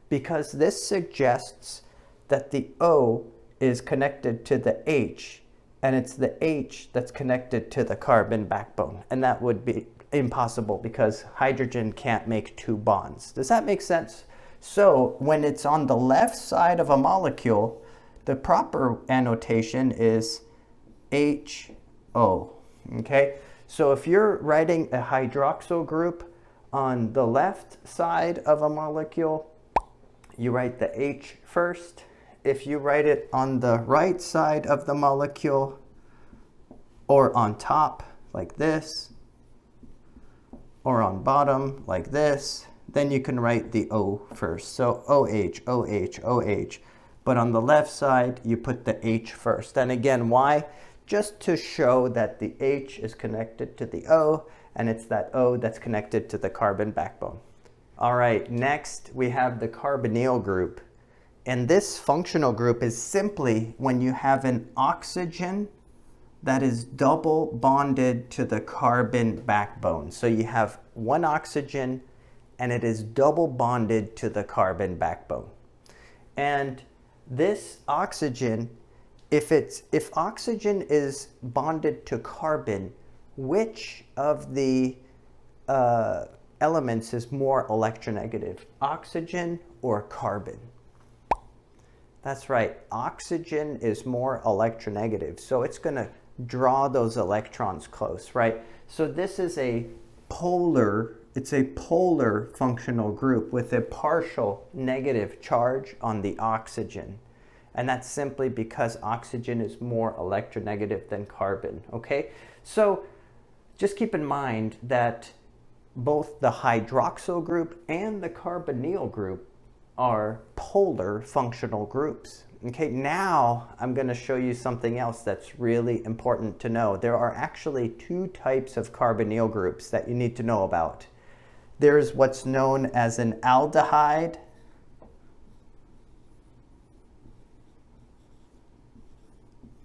Because this suggests that the O is connected to the H, and it's the H that's connected to the carbon backbone. And that would be impossible because hydrogen can't make two bonds. Does that make sense? So when it's on the left side of a molecule, the proper annotation is HO, okay? So if you're writing a hydroxyl group on the left side of a molecule, you write the H first. If you write it on the right side of the molecule or on top like this, or on bottom like this, then you can write the O first. So OH, OH, OH. But on the left side, you put the H first. And again, why? Just to show that the H is connected to the O, and it's that O that's connected to the carbon backbone. All right, next we have the carbonyl group. And this functional group is simply when you have an oxygen that is double bonded to the carbon backbone. So you have one oxygen and it is double bonded to the carbon backbone. And this oxygen, if oxygen is bonded to carbon, which of the elements is more electronegative, oxygen or carbon? That's right, oxygen is more electronegative, so it's going to draw those electrons close, right? So this is a polar, it's a polar functional group with a partial negative charge on the oxygen. And that's simply because oxygen is more electronegative than carbon, okay? So just keep in mind that both the hydroxyl group and the carbonyl group are polar functional groups. Okay, now I'm going to show you something else that's really important to know. There are actually two types of carbonyl groups that you need to know about. There's what's known as an aldehyde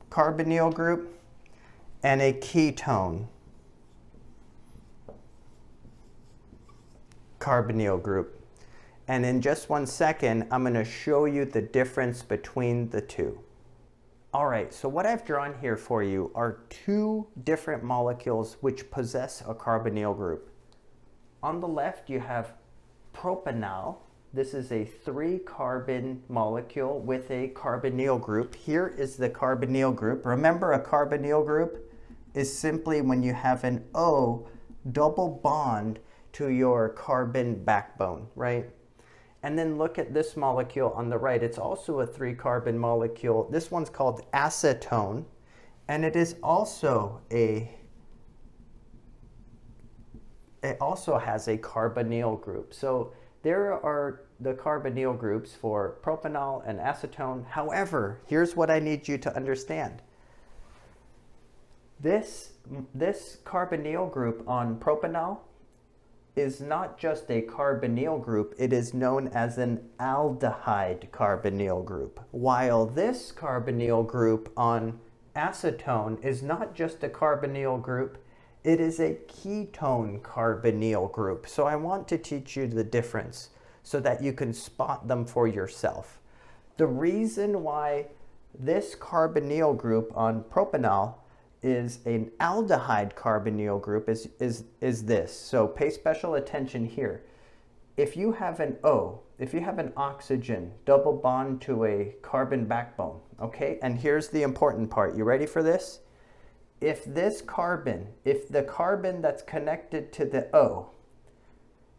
carbonyl group and a ketone carbonyl group. And in just 1 second, I'm going to show you the difference between the two. All right, so what I've drawn here for you are two different molecules which possess a carbonyl group. On the left, you have propanol, This is a 3-carbon molecule with a carbonyl group. Here is the carbonyl group. Remember, a carbonyl group is simply when you have an O double bond to your carbon backbone, right? And then look at this molecule on the right. It's also a 3-carbon molecule. This one's called acetone, and it is also it also has a carbonyl group. So there are the carbonyl groups for propanol and acetone. However, here's what I need you to understand. This carbonyl group on propanol is not just a carbonyl group, it is known as an aldehyde carbonyl group. While this carbonyl group on acetone is not just a carbonyl group, it is a ketone carbonyl group. So I want to teach you the difference so that you can spot them for yourself. The reason why this carbonyl group on propanol is an aldehyde carbonyl group is this. So pay special attention here. If you have an O, if you have an oxygen double bond to a carbon backbone, okay? And here's the important part. You ready for this? If the carbon that's connected to the O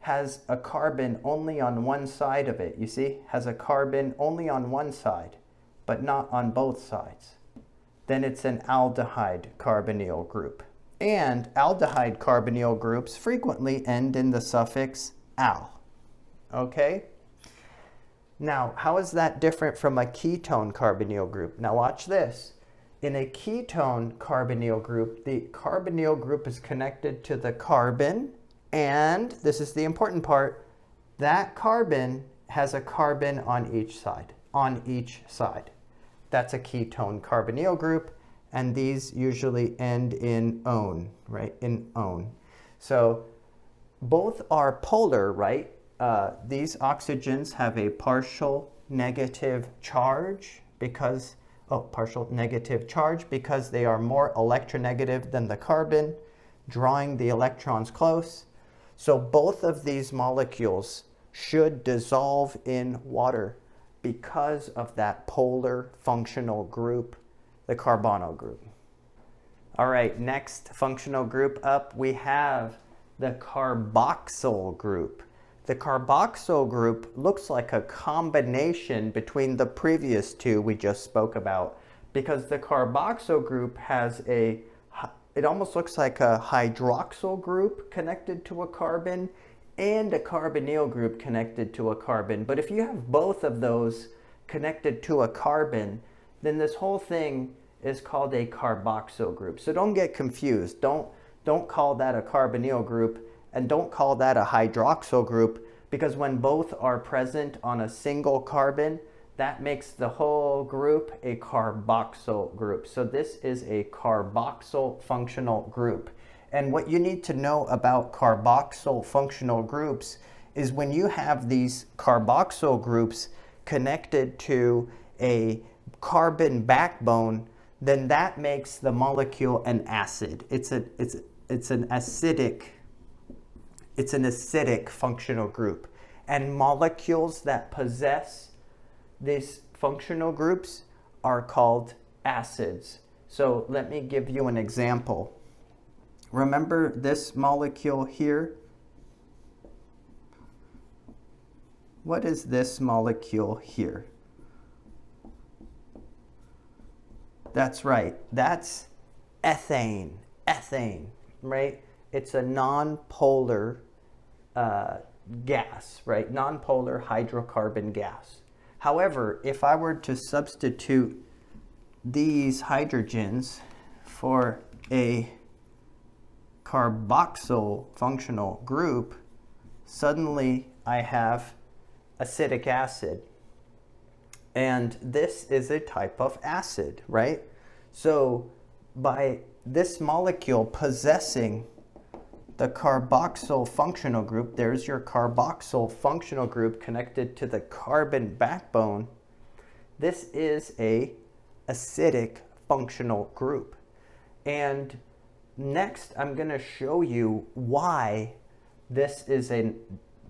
has a carbon only on one side of it, you see, has a carbon only on one side, but not on both sides, then it's an aldehyde carbonyl group. And aldehyde carbonyl groups frequently end in the suffix -al. Okay? Now, how is that different from a ketone carbonyl group? Now watch this. In a ketone carbonyl group, the carbonyl group is connected to the carbon, and this is the important part, that carbon has a carbon on each side, That's a ketone carbonyl group, and these usually end in -one, right? In -one. So both are polar, right? These oxygens have a partial negative charge because they are more electronegative than the carbon, drawing the electrons close. So both of these molecules should dissolve in water because of that polar functional group, the carbonyl group. All right, next functional group up, we have the carboxyl group. The carboxyl group looks like a combination between the previous two we just spoke about, because the carboxyl group has it almost looks like a hydroxyl group connected to a carbon and a carbonyl group connected to a carbon. But if you have both of those connected to a carbon, then this whole thing is called a carboxyl group. So don't get confused. Don't call that a carbonyl group, and don't call that a hydroxyl group, because when both are present on a single carbon, that makes the whole group a carboxyl group. So this is a carboxyl functional group. And what you need to know about carboxyl functional groups is when you have these carboxyl groups connected to a carbon backbone, then that makes the molecule an acid. It's an acidic functional group. And molecules that possess these functional groups are called acids. So let me give you an example. Remember this molecule here? What is this molecule here? That's right, that's ethane, right? It's a non-polar gas, right? Non-polar hydrocarbon gas. However, if I were to substitute these hydrogens for a carboxyl functional group, suddenly I have acetic acid. And this is a type of acid, right? So by this molecule possessing the carboxyl functional group, there's your carboxyl functional group connected to the carbon backbone. This is a acidic functional group. And next, I'm going to show you why this is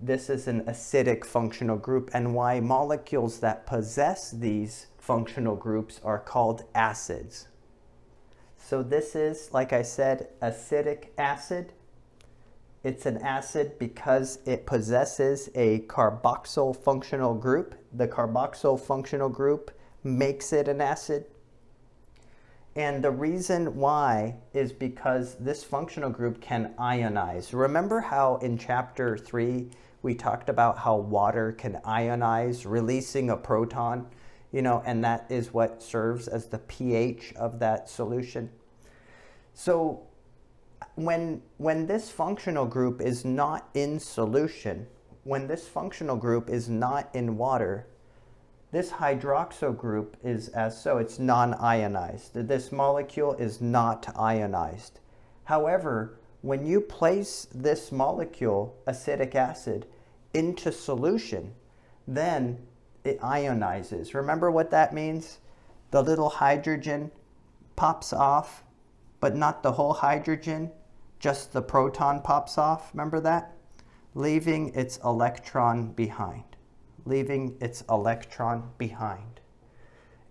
this is an acidic functional group, and why molecules that possess these functional groups are called acids. So this is, like I said, acidic acid. It's an acid because it possesses a carboxyl functional group. The carboxyl functional group makes it an acid. And the reason why is because this functional group can ionize. Remember how in chapter 3 we talked about how water can ionize, releasing a proton, and that is what serves as the pH of that solution. So when this functional group is not in solution, when this functional group is not in water, this hydroxyl group is it's non-ionized. This molecule is not ionized. However, when you place this molecule, acetic acid, into solution, then it ionizes. Remember what that means? The little hydrogen pops off, but not the whole hydrogen, just the proton pops off. Remember that? Leaving its electron behind. Leaving its electron behind.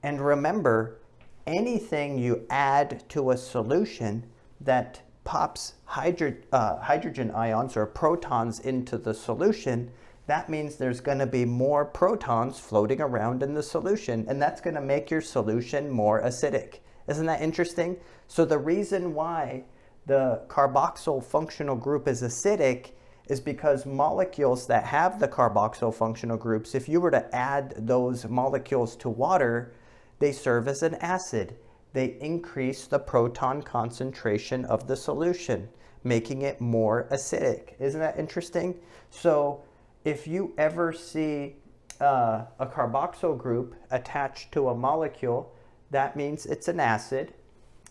And remember, anything you add to a solution that pops hydrogen ions or protons into the solution, that means there's going to be more protons floating around in the solution, and that's going to make your solution more acidic. Isn't that interesting? So the reason why the carboxyl functional group is acidic is because molecules that have the carboxyl functional groups, if you were to add those molecules to water, they serve as an acid. They increase the proton concentration of the solution, making it more acidic. Isn't that interesting? So if you ever see a carboxyl group attached to a molecule, that means it's an acid.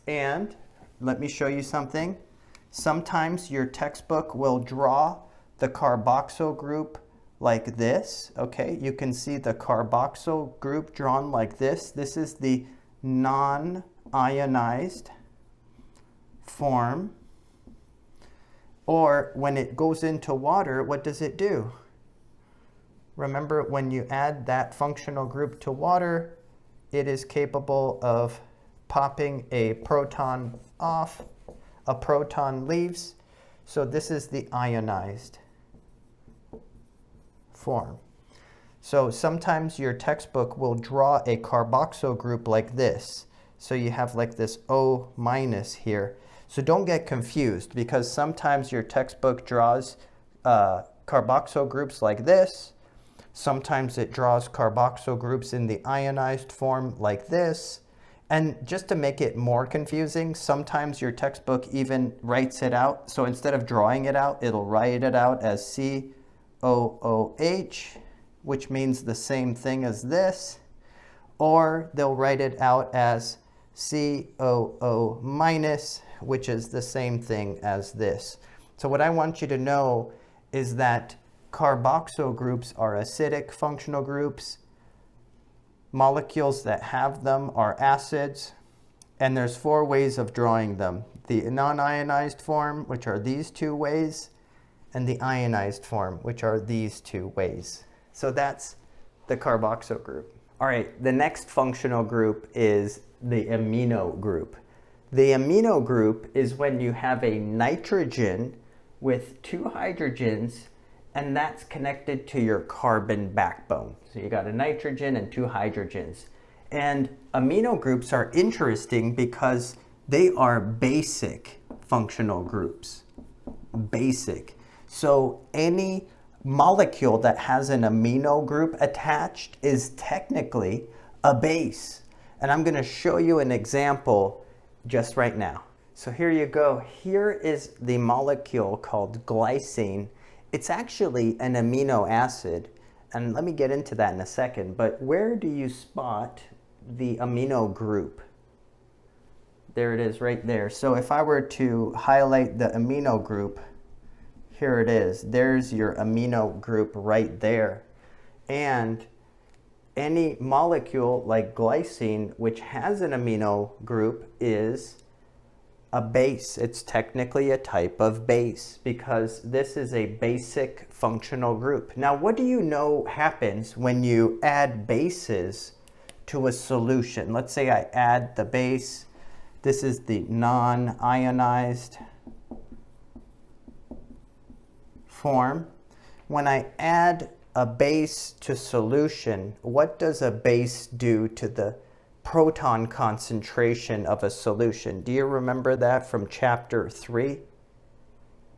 And let me show you something. Sometimes your textbook will draw the carboxyl group like this. Okay, you can see the carboxyl group drawn like this. This is the non-ionized form. Or when it goes into water, what does it do? Remember, when you add that functional group to water, it is capable of popping a proton off. A proton leaves. So this is the ionized form. So sometimes your textbook will draw a carboxyl group like this. So you have like this O minus here. So don't get confused, because sometimes your textbook draws carboxyl groups like this. Sometimes it draws carboxyl groups in the ionized form like this. And just to make it more confusing, sometimes your textbook even writes it out. So instead of drawing it out, it'll write it out as COOH, which means the same thing as this. Or they'll write it out as COO minus, which is the same thing as this. So what I want you to know is that carboxyl groups are acidic functional groups. Molecules that have them are acids, and there's 4 ways of drawing them. The non-ionized form, which are these 2 ways, and the ionized form, which are these 2 ways. So that's the carboxyl group. All right, the next functional group is the amino group. The amino group is when you have a nitrogen with 2 hydrogens, and that's connected to your carbon backbone. So you got a nitrogen and 2 hydrogens. And amino groups are interesting because they are basic functional groups. Basic. So any molecule that has an amino group attached is technically a base. And I'm going to show you an example just right now. So here you go. Here is the molecule called glycine. It's actually an amino acid, and let me get into that in a second, but where do you spot the amino group? There it is right there. So if I were to highlight the amino group, here it is. There's your amino group right there. And any molecule like glycine, which has an amino group, is a base. It's technically a type of base because this is a basic functional group. Now, what do you know happens when you add bases to a solution? Let's say I add the base. This is the non-ionized form. When I add a base to solution, what does a base do to the proton concentration of a solution? Do you remember that from chapter 3?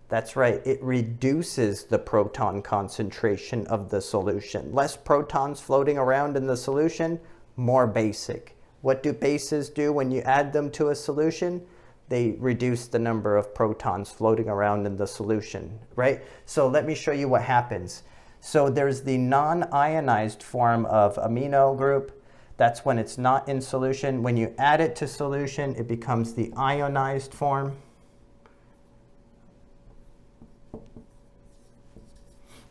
That's right, it reduces the proton concentration of the solution. Less protons floating around in the solution, more basic. What do bases do when you add them to a solution? They reduce the number of protons floating around in the solution, right? So let me show you what happens. So there's the non-ionized form of amino group. That's when it's not in solution. When you add it to solution, it becomes the ionized form.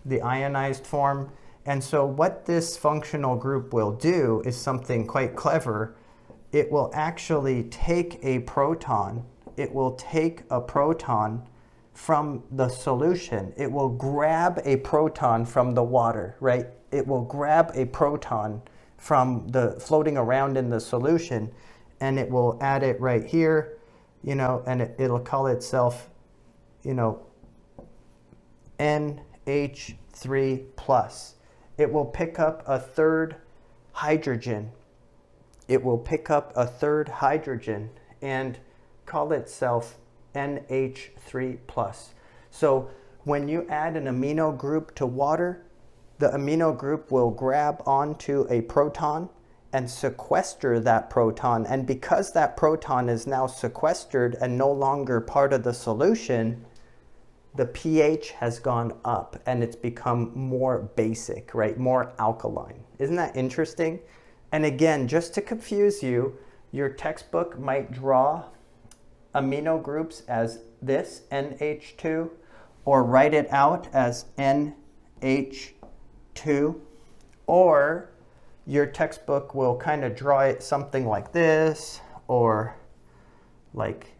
The ionized form. And so what this functional group will do is something quite clever. It will actually take a proton. It will take a proton from the solution. It will grab a proton from the water, right? It will grab a proton from the floating around in the solution, and it will add it right here, you know, and it'll call itself, you know, NH3 plus. It will pick up a third hydrogen. It will pick up a third hydrogen and call itself NH3 plus. So when you add an amino group to water, the amino group will grab onto a proton and sequester that proton. And because that proton is now sequestered and no longer part of the solution, the pH has gone up and it's become more basic, right? More alkaline. Isn't that interesting? And again, just to confuse you, your textbook might draw amino groups as this, NH2, or write it out as NH2, or your textbook will kind of draw it something like this, or like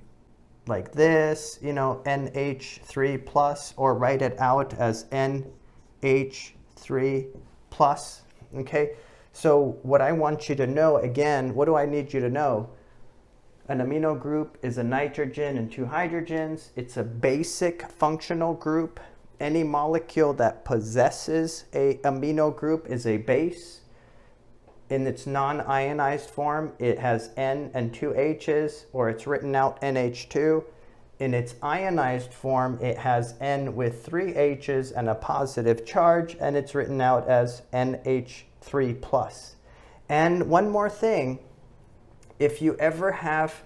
this, you know, NH3 plus, or write it out as NH3 plus, okay? So what I want you to know, again, what do I need you to know? An amino group is a nitrogen and 2 hydrogens. It's a basic functional group. Any molecule that possesses a amino group is a base. In its non-ionized form, it has N and 2 H's, or it's written out NH2. In its ionized form, it has N with 3 H's and a positive charge, and it's written out as NH3 plus. And one more thing, if you ever have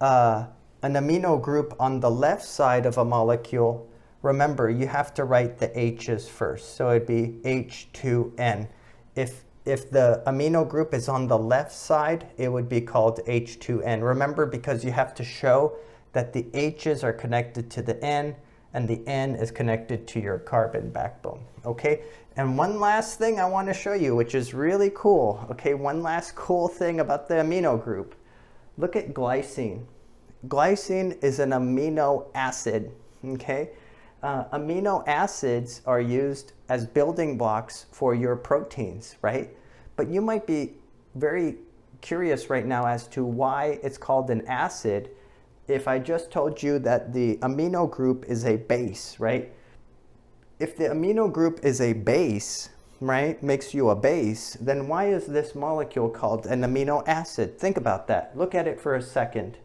an amino group on the left side of a molecule, remember you have to write the H's first. So it'd be H2N. If the amino group is on the left side, it would be called H2N. Remember, because you have to show that the H's are connected to the N and the N is connected to your carbon backbone, okay? And one last thing I want to show you, which is really cool, okay? One last cool thing about the amino group. Look at glycine. Glycine is an amino acid, okay? Amino acids are used as building blocks for your proteins, right? But you might be very curious right now as to why it's called an acid if I just told you that the amino group is a base, right? If the amino group is a base, right, makes you a base, then why is this molecule called an amino acid? Think about that. Look at it for a second.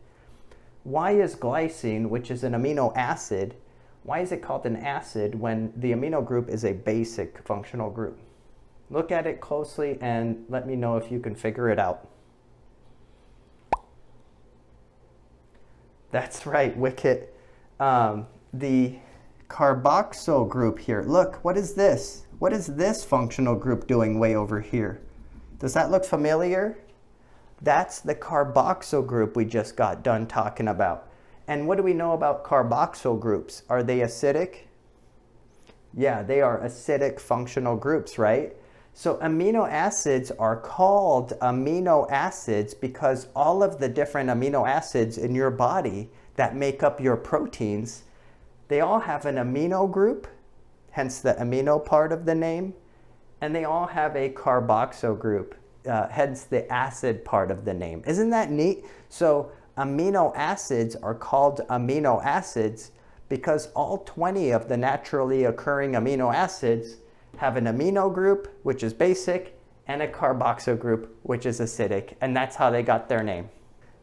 Why is glycine, which is an amino acid, why is it called an acid when the amino group is a basic functional group? Look at it closely and let me know if you can figure it out. That's right, Wicket. The carboxyl group here. Look, what is this? What is this functional group doing way over here? Does that look familiar? That's the carboxyl group we just got done talking about. And what do we know about carboxyl groups? Are they acidic? Yeah, they are acidic functional groups, right? So amino acids are called amino acids because all of the different amino acids in your body, that make up your proteins, they all have an amino group, hence the amino part of the name, and they all have a carboxyl group, hence the acid part of the name. Isn't that neat? So amino acids are called amino acids because all 20 of the naturally occurring amino acids have an amino group, which is basic, and a carboxyl group, which is acidic, and that's how they got their name.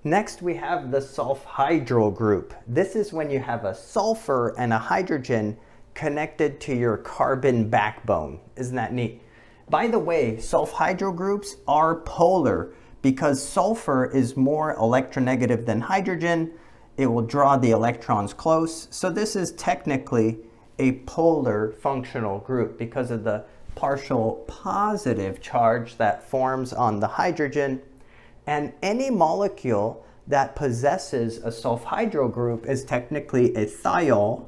Next, we have the sulfhydryl group. This is when you have a sulfur and a hydrogen connected to your carbon backbone. Isn't that neat? By the way, sulfhydryl groups are polar because sulfur is more electronegative than hydrogen. It will draw the electrons close. So this is technically a polar functional group because of the partial positive charge that forms on the hydrogen. And any molecule that possesses a sulfhydryl group is technically a thiol.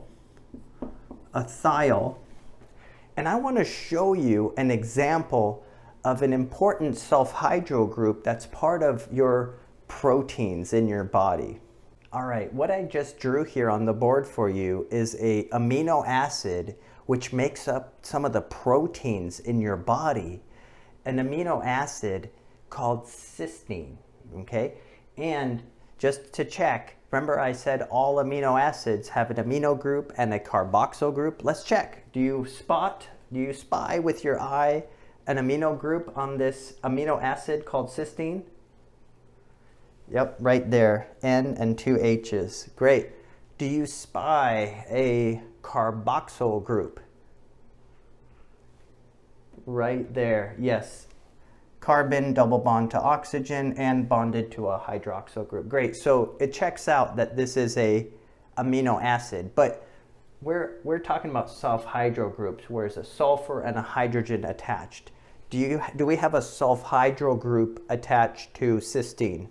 And I want to show you an example of an important sulfhydryl group that's part of your proteins in your body. All right, what I just drew here on the board for you is a amino acid which makes up some of the proteins in your body. An amino acid called cysteine, okay? And just to check, remember I said all amino acids have an amino group and a carboxyl group? Let's check. Do you spy with your eye an amino group on this amino acid called cysteine? Yep, right there, N and 2 H's. Great. Do you spy a carboxyl group? Right there, yes. Carbon double bond to oxygen and bonded to a hydroxyl group. Great, so it checks out that this is a amino acid, but we're talking about sulfhydryl groups where there's a sulfur and a hydrogen attached. Do we have a sulfhydryl group attached to cysteine?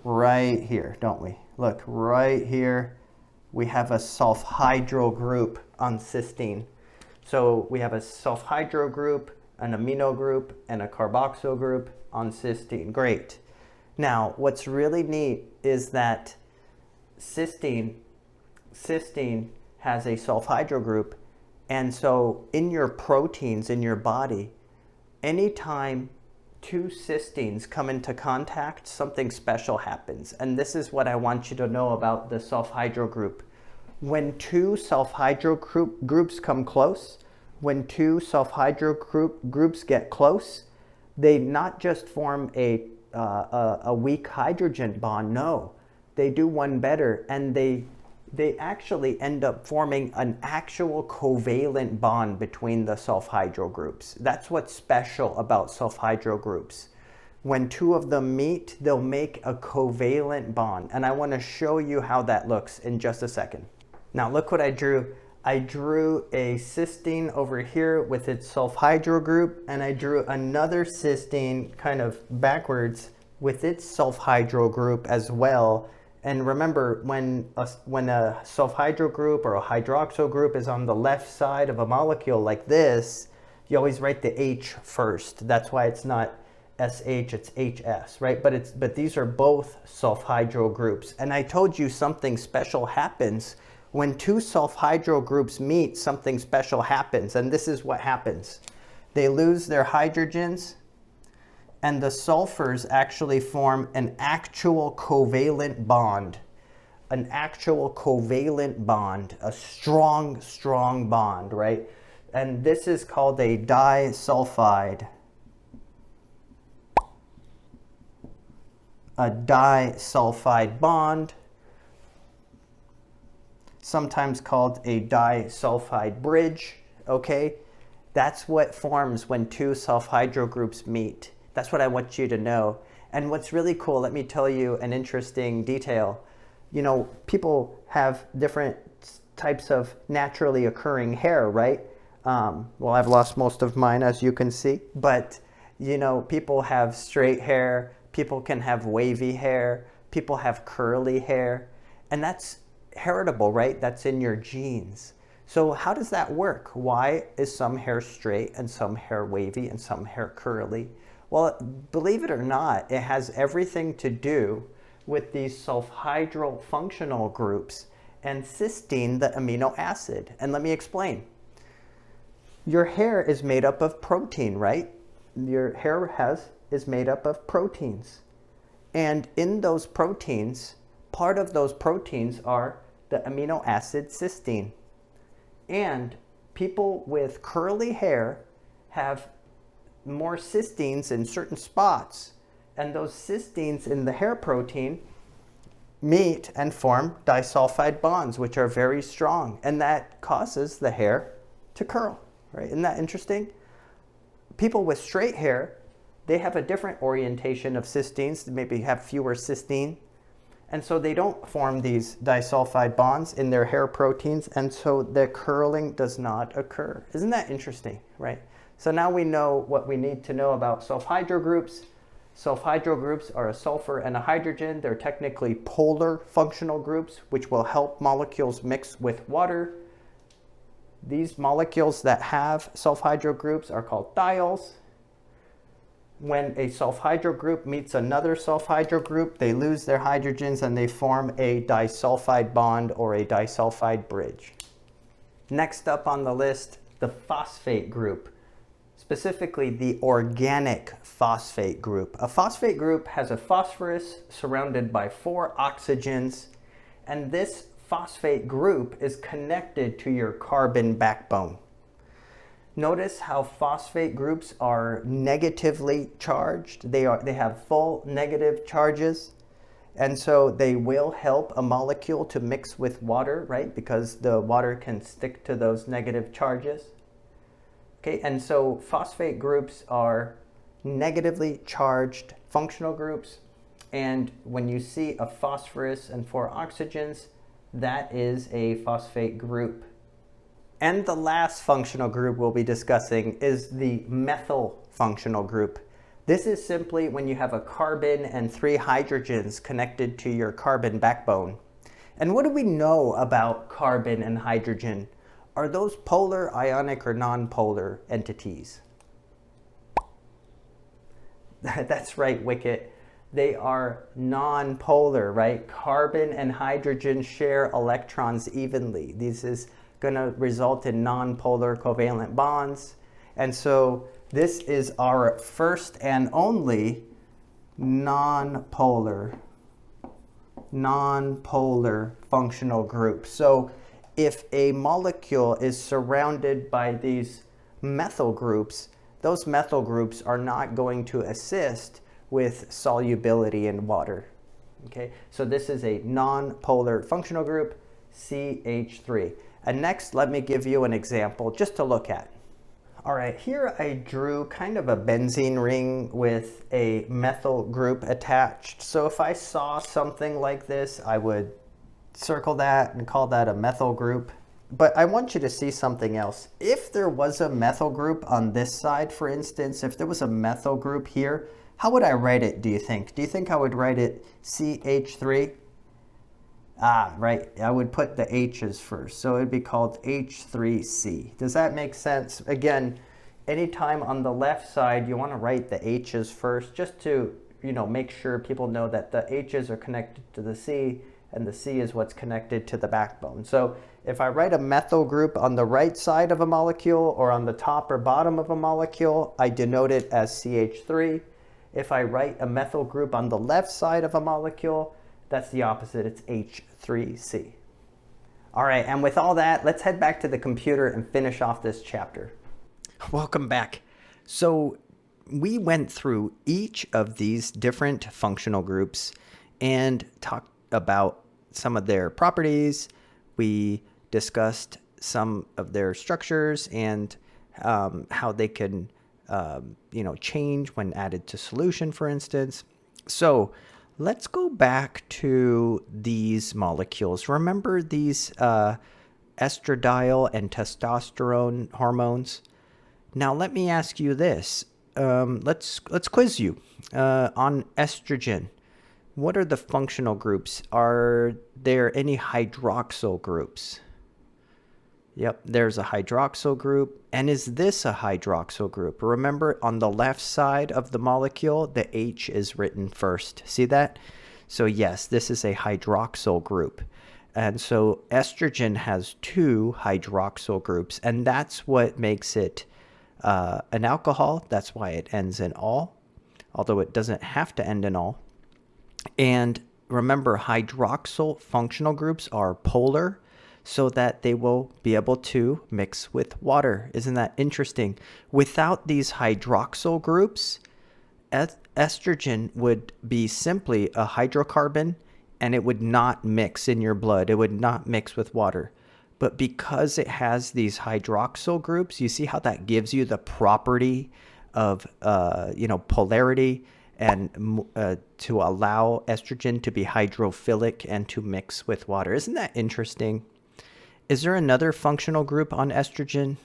Right here, don't we? Look, right here, we have a sulfhydryl group on cysteine. So we have a sulfhydryl group, an amino group, and a carboxyl group on cysteine. Great. Now, what's really neat is that cysteine has a sulfhydryl group, and so in your proteins in your body, anytime two cysteines come into contact, something special happens. And this is what I want you to know about the sulfhydryl group. When two sulfhydryl groups come close, when two sulfhydryl groups get close, they not just form a weak hydrogen bond, no. They do one better, and they actually end up forming an actual covalent bond between the sulfhydryl groups. That's what's special about sulfhydryl groups. When two of them meet, they'll make a covalent bond. And I want to show you how that looks in just a second. Now look what I drew. I drew a cysteine over here with its sulfhydryl group, and I drew another cysteine kind of backwards with its sulfhydryl group as well. And remember, when a sulfhydryl group or a hydroxyl group is on the left side of a molecule like this, you always write the H first. That's why it's not SH, it's HS, right? But these are both sulfhydryl groups. And I told you something special happens. When two sulfhydryl groups meet, something special happens. And this is what happens. They lose their hydrogens, and the sulfurs actually form an actual covalent bond. An actual covalent bond, a strong, strong bond, right? And this is called a disulfide. A disulfide bond, sometimes called a disulfide bridge, okay? That's what forms when two sulfhydryl groups meet. That's what I want you to know. And what's really cool, let me tell you an interesting detail. You know, people have different types of naturally occurring hair, right? Well, I've lost most of mine, as you can see. But, you know, people have straight hair. People can have wavy hair. People have curly hair. And that's heritable, right? That's in your genes. So how does that work? Why is some hair straight and some hair wavy and some hair curly? Well, believe it or not, it has everything to do with these sulfhydryl functional groups and cysteine, the amino acid. And let me explain. Your hair is made up of protein, right? Your hair is made up of proteins. And in those proteins, part of those proteins are the amino acid cysteine. And people with curly hair have more cysteines in certain spots. And those cysteines in the hair protein meet and form disulfide bonds, which are very strong. And that causes the hair to curl, right? Isn't that interesting? People with straight hair, they have a different orientation of cysteines. They maybe have fewer cysteine. And so they don't form these disulfide bonds in their hair proteins. And so the curling does not occur. Isn't that interesting, right? So now we know what we need to know about sulfhydryl groups. Sulfhydryl groups are a sulfur and a hydrogen. They're technically polar functional groups, which will help molecules mix with water. These molecules that have sulfhydryl groups are called diols. When a sulfhydryl group meets another sulfhydryl group, they lose their hydrogens and they form a disulfide bond or a disulfide bridge. Next up on the list, the phosphate group, specifically the organic phosphate group. A phosphate group has a phosphorus surrounded by 4 oxygens, and this phosphate group is connected to your carbon backbone. Notice how phosphate groups are negatively charged. They have full negative charges, and so they will help a molecule to mix with water, right? Because the water can stick to those negative charges. Okay, and so phosphate groups are negatively charged functional groups, and when you see a phosphorus and 4 oxygens, that is a phosphate group. And the last functional group we'll be discussing is the methyl functional group. This is simply when you have a carbon and 3 hydrogens connected to your carbon backbone. And what do we know about carbon and hydrogen? Are those polar, ionic, or nonpolar entities? That's right, Wicket. They are nonpolar, right? Carbon and hydrogen share electrons evenly. This is going to result in nonpolar covalent bonds. And so this is our first and only nonpolar functional group. So if a molecule is surrounded by these methyl groups, those methyl groups are not going to assist with solubility in water. Okay, so this is a nonpolar functional group, CH3. And next, let me give you an example just to look at. All right, here I drew kind of a benzene ring with a methyl group attached. So if I saw something like this, I would circle that and call that a methyl group. But I want you to see something else. If there was a methyl group on this side, for instance, if there was a methyl group here, how would I write it, do you think? Do you think I would write it CH3? Ah, right. I would put the H's first. So it would be called H3C. Does that make sense? Again, anytime on the left side, you want to write the H's first just to, make sure people know that the H's are connected to the C and the C is what's connected to the backbone. So if I write a methyl group on the right side of a molecule or on the top or bottom of a molecule, I denote it as CH3. If I write a methyl group on the left side of a molecule, that's the opposite, it's H3C. All right, and with all that, let's head back to the computer and finish off this chapter. Welcome back. So we went through each of these different functional groups and talked about some of their properties. We discussed some of their structures and how they can change when added to solution, for instance. So let's go back to these molecules. Remember these estradiol and testosterone hormones? Now let me ask you this. Let's quiz you on estrogen. What are the functional groups? Are there any hydroxyl groups? Yep, there's a hydroxyl group. And is this a hydroxyl group? Remember, on the left side of the molecule, the H is written first. See that? So yes, this is a hydroxyl group. And so estrogen has 2 hydroxyl groups, and that's what makes it an alcohol. That's why it ends in -ol, although it doesn't have to end in -ol. And remember, hydroxyl functional groups are polar so that they will be able to mix with water. Isn't that interesting? Without these hydroxyl groups, estrogen would be simply a hydrocarbon and it would not mix in your blood. It would not mix with water. But because it has these hydroxyl groups, you see how that gives you the property of, polarity and to allow estrogen to be hydrophilic and to mix with water. Isn't that interesting? Is there another functional group on estrogen?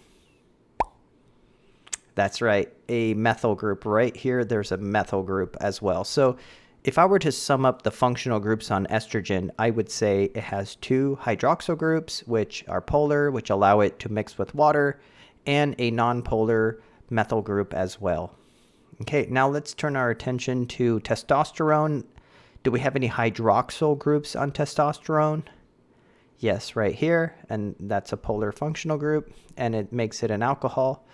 That's right, a methyl group. Right here, there's a methyl group as well. So if I were to sum up the functional groups on estrogen, I would say it has 2 hydroxyl groups, which are polar, which allow it to mix with water, and a nonpolar methyl group as well. Okay, now let's turn our attention to testosterone. Do we have any hydroxyl groups on testosterone? Yes, right here, and that's a polar functional group, and it makes it an alcohol.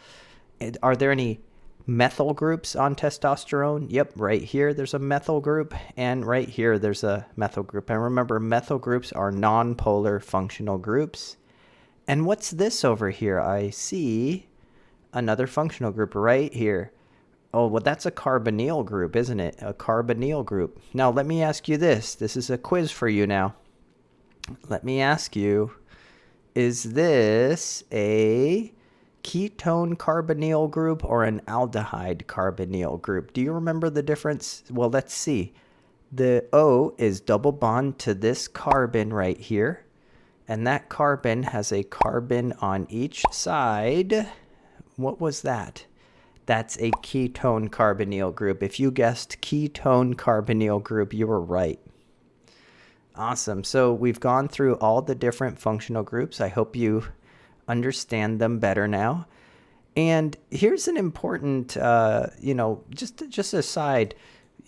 Are there any methyl groups on testosterone? Yep, right here there's a methyl group, and right here there's a methyl group. And remember, methyl groups are nonpolar functional groups. And what's this over here? I see another functional group right here. Oh, well, that's a carbonyl group, isn't it? A carbonyl group. Now, let me ask you this. This is a quiz for you now. Let me ask you, is this a ketone carbonyl group or an aldehyde carbonyl group? Do you remember the difference? Well, let's see. The O is double bond to this carbon right here, and that carbon has a carbon on each side. What was that? That's a ketone carbonyl group. If you guessed ketone carbonyl group, you were right. Awesome. So we've gone through all the different functional groups. I hope you understand them better now. And here's an important, just aside.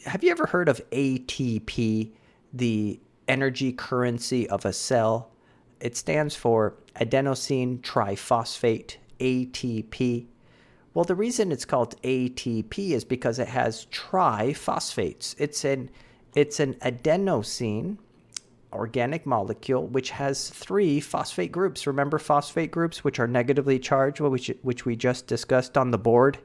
Have you ever heard of ATP, the energy currency of a cell? It stands for adenosine triphosphate, ATP. Well, the reason it's called ATP is because it has triphosphates. It's an adenosine organic molecule which has 3 phosphate groups. Remember phosphate groups, which are negatively charged, which we just discussed on the board?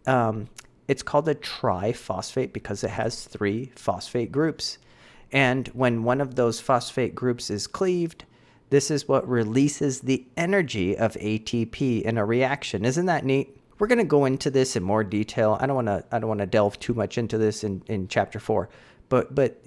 It's called a triphosphate because it has 3 phosphate groups. And when one of those phosphate groups is cleaved, this is what releases the energy of ATP in a reaction. Isn't that neat? We're going to go into this in more detail. I don't want to delve too much into this in chapter 4, but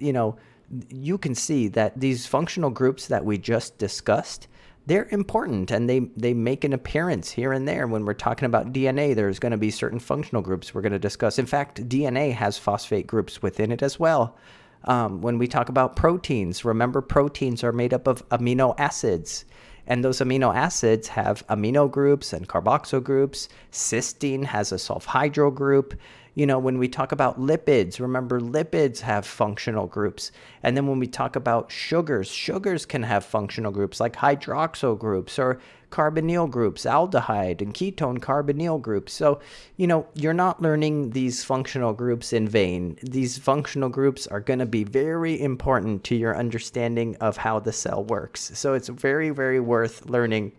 you can see that these functional groups that we just discussed, they're important, and they make an appearance here and there. When we're talking about DNA, there's going to be certain functional groups we're going to discuss. In fact, DNA has phosphate groups within it as well. When we talk about proteins, remember proteins are made up of amino acids, and those amino acids have amino groups and carboxyl groups. Cysteine has a sulfhydryl group. When we talk about lipids, remember lipids have functional groups. And then when we talk about sugars can have functional groups like hydroxyl groups or carbonyl groups, aldehyde and ketone carbonyl groups. So, you're not learning these functional groups in vain. These functional groups are going to be very important to your understanding of how the cell works. So it's very, very worth learning.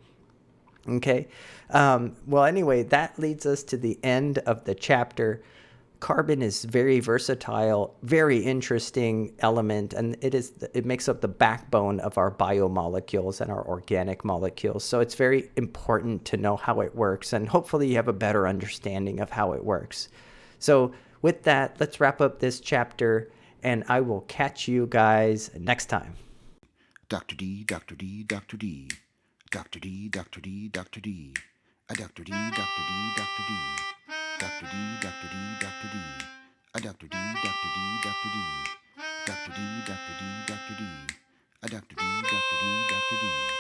Okay. Well, anyway, that leads us to the end of the chapter. Carbon is very versatile, very interesting element, and it makes up the backbone of our biomolecules and our organic molecules. So it's very important to know how it works, and hopefully you have a better understanding of how it works. So with that, let's wrap up this chapter, and I will catch you guys next time. Dr. D, Dr. D, Dr. D. Dr. D, Dr. D, Dr. D. A Dr. D, Dr. D, Dr. D. Dr. D, Dr. D, Dr. D. A Dr. D, Dr. D, Dr. D. Dr. D, Dr. D, Dr. D. A Dr. D, Dr. D, Dr. D.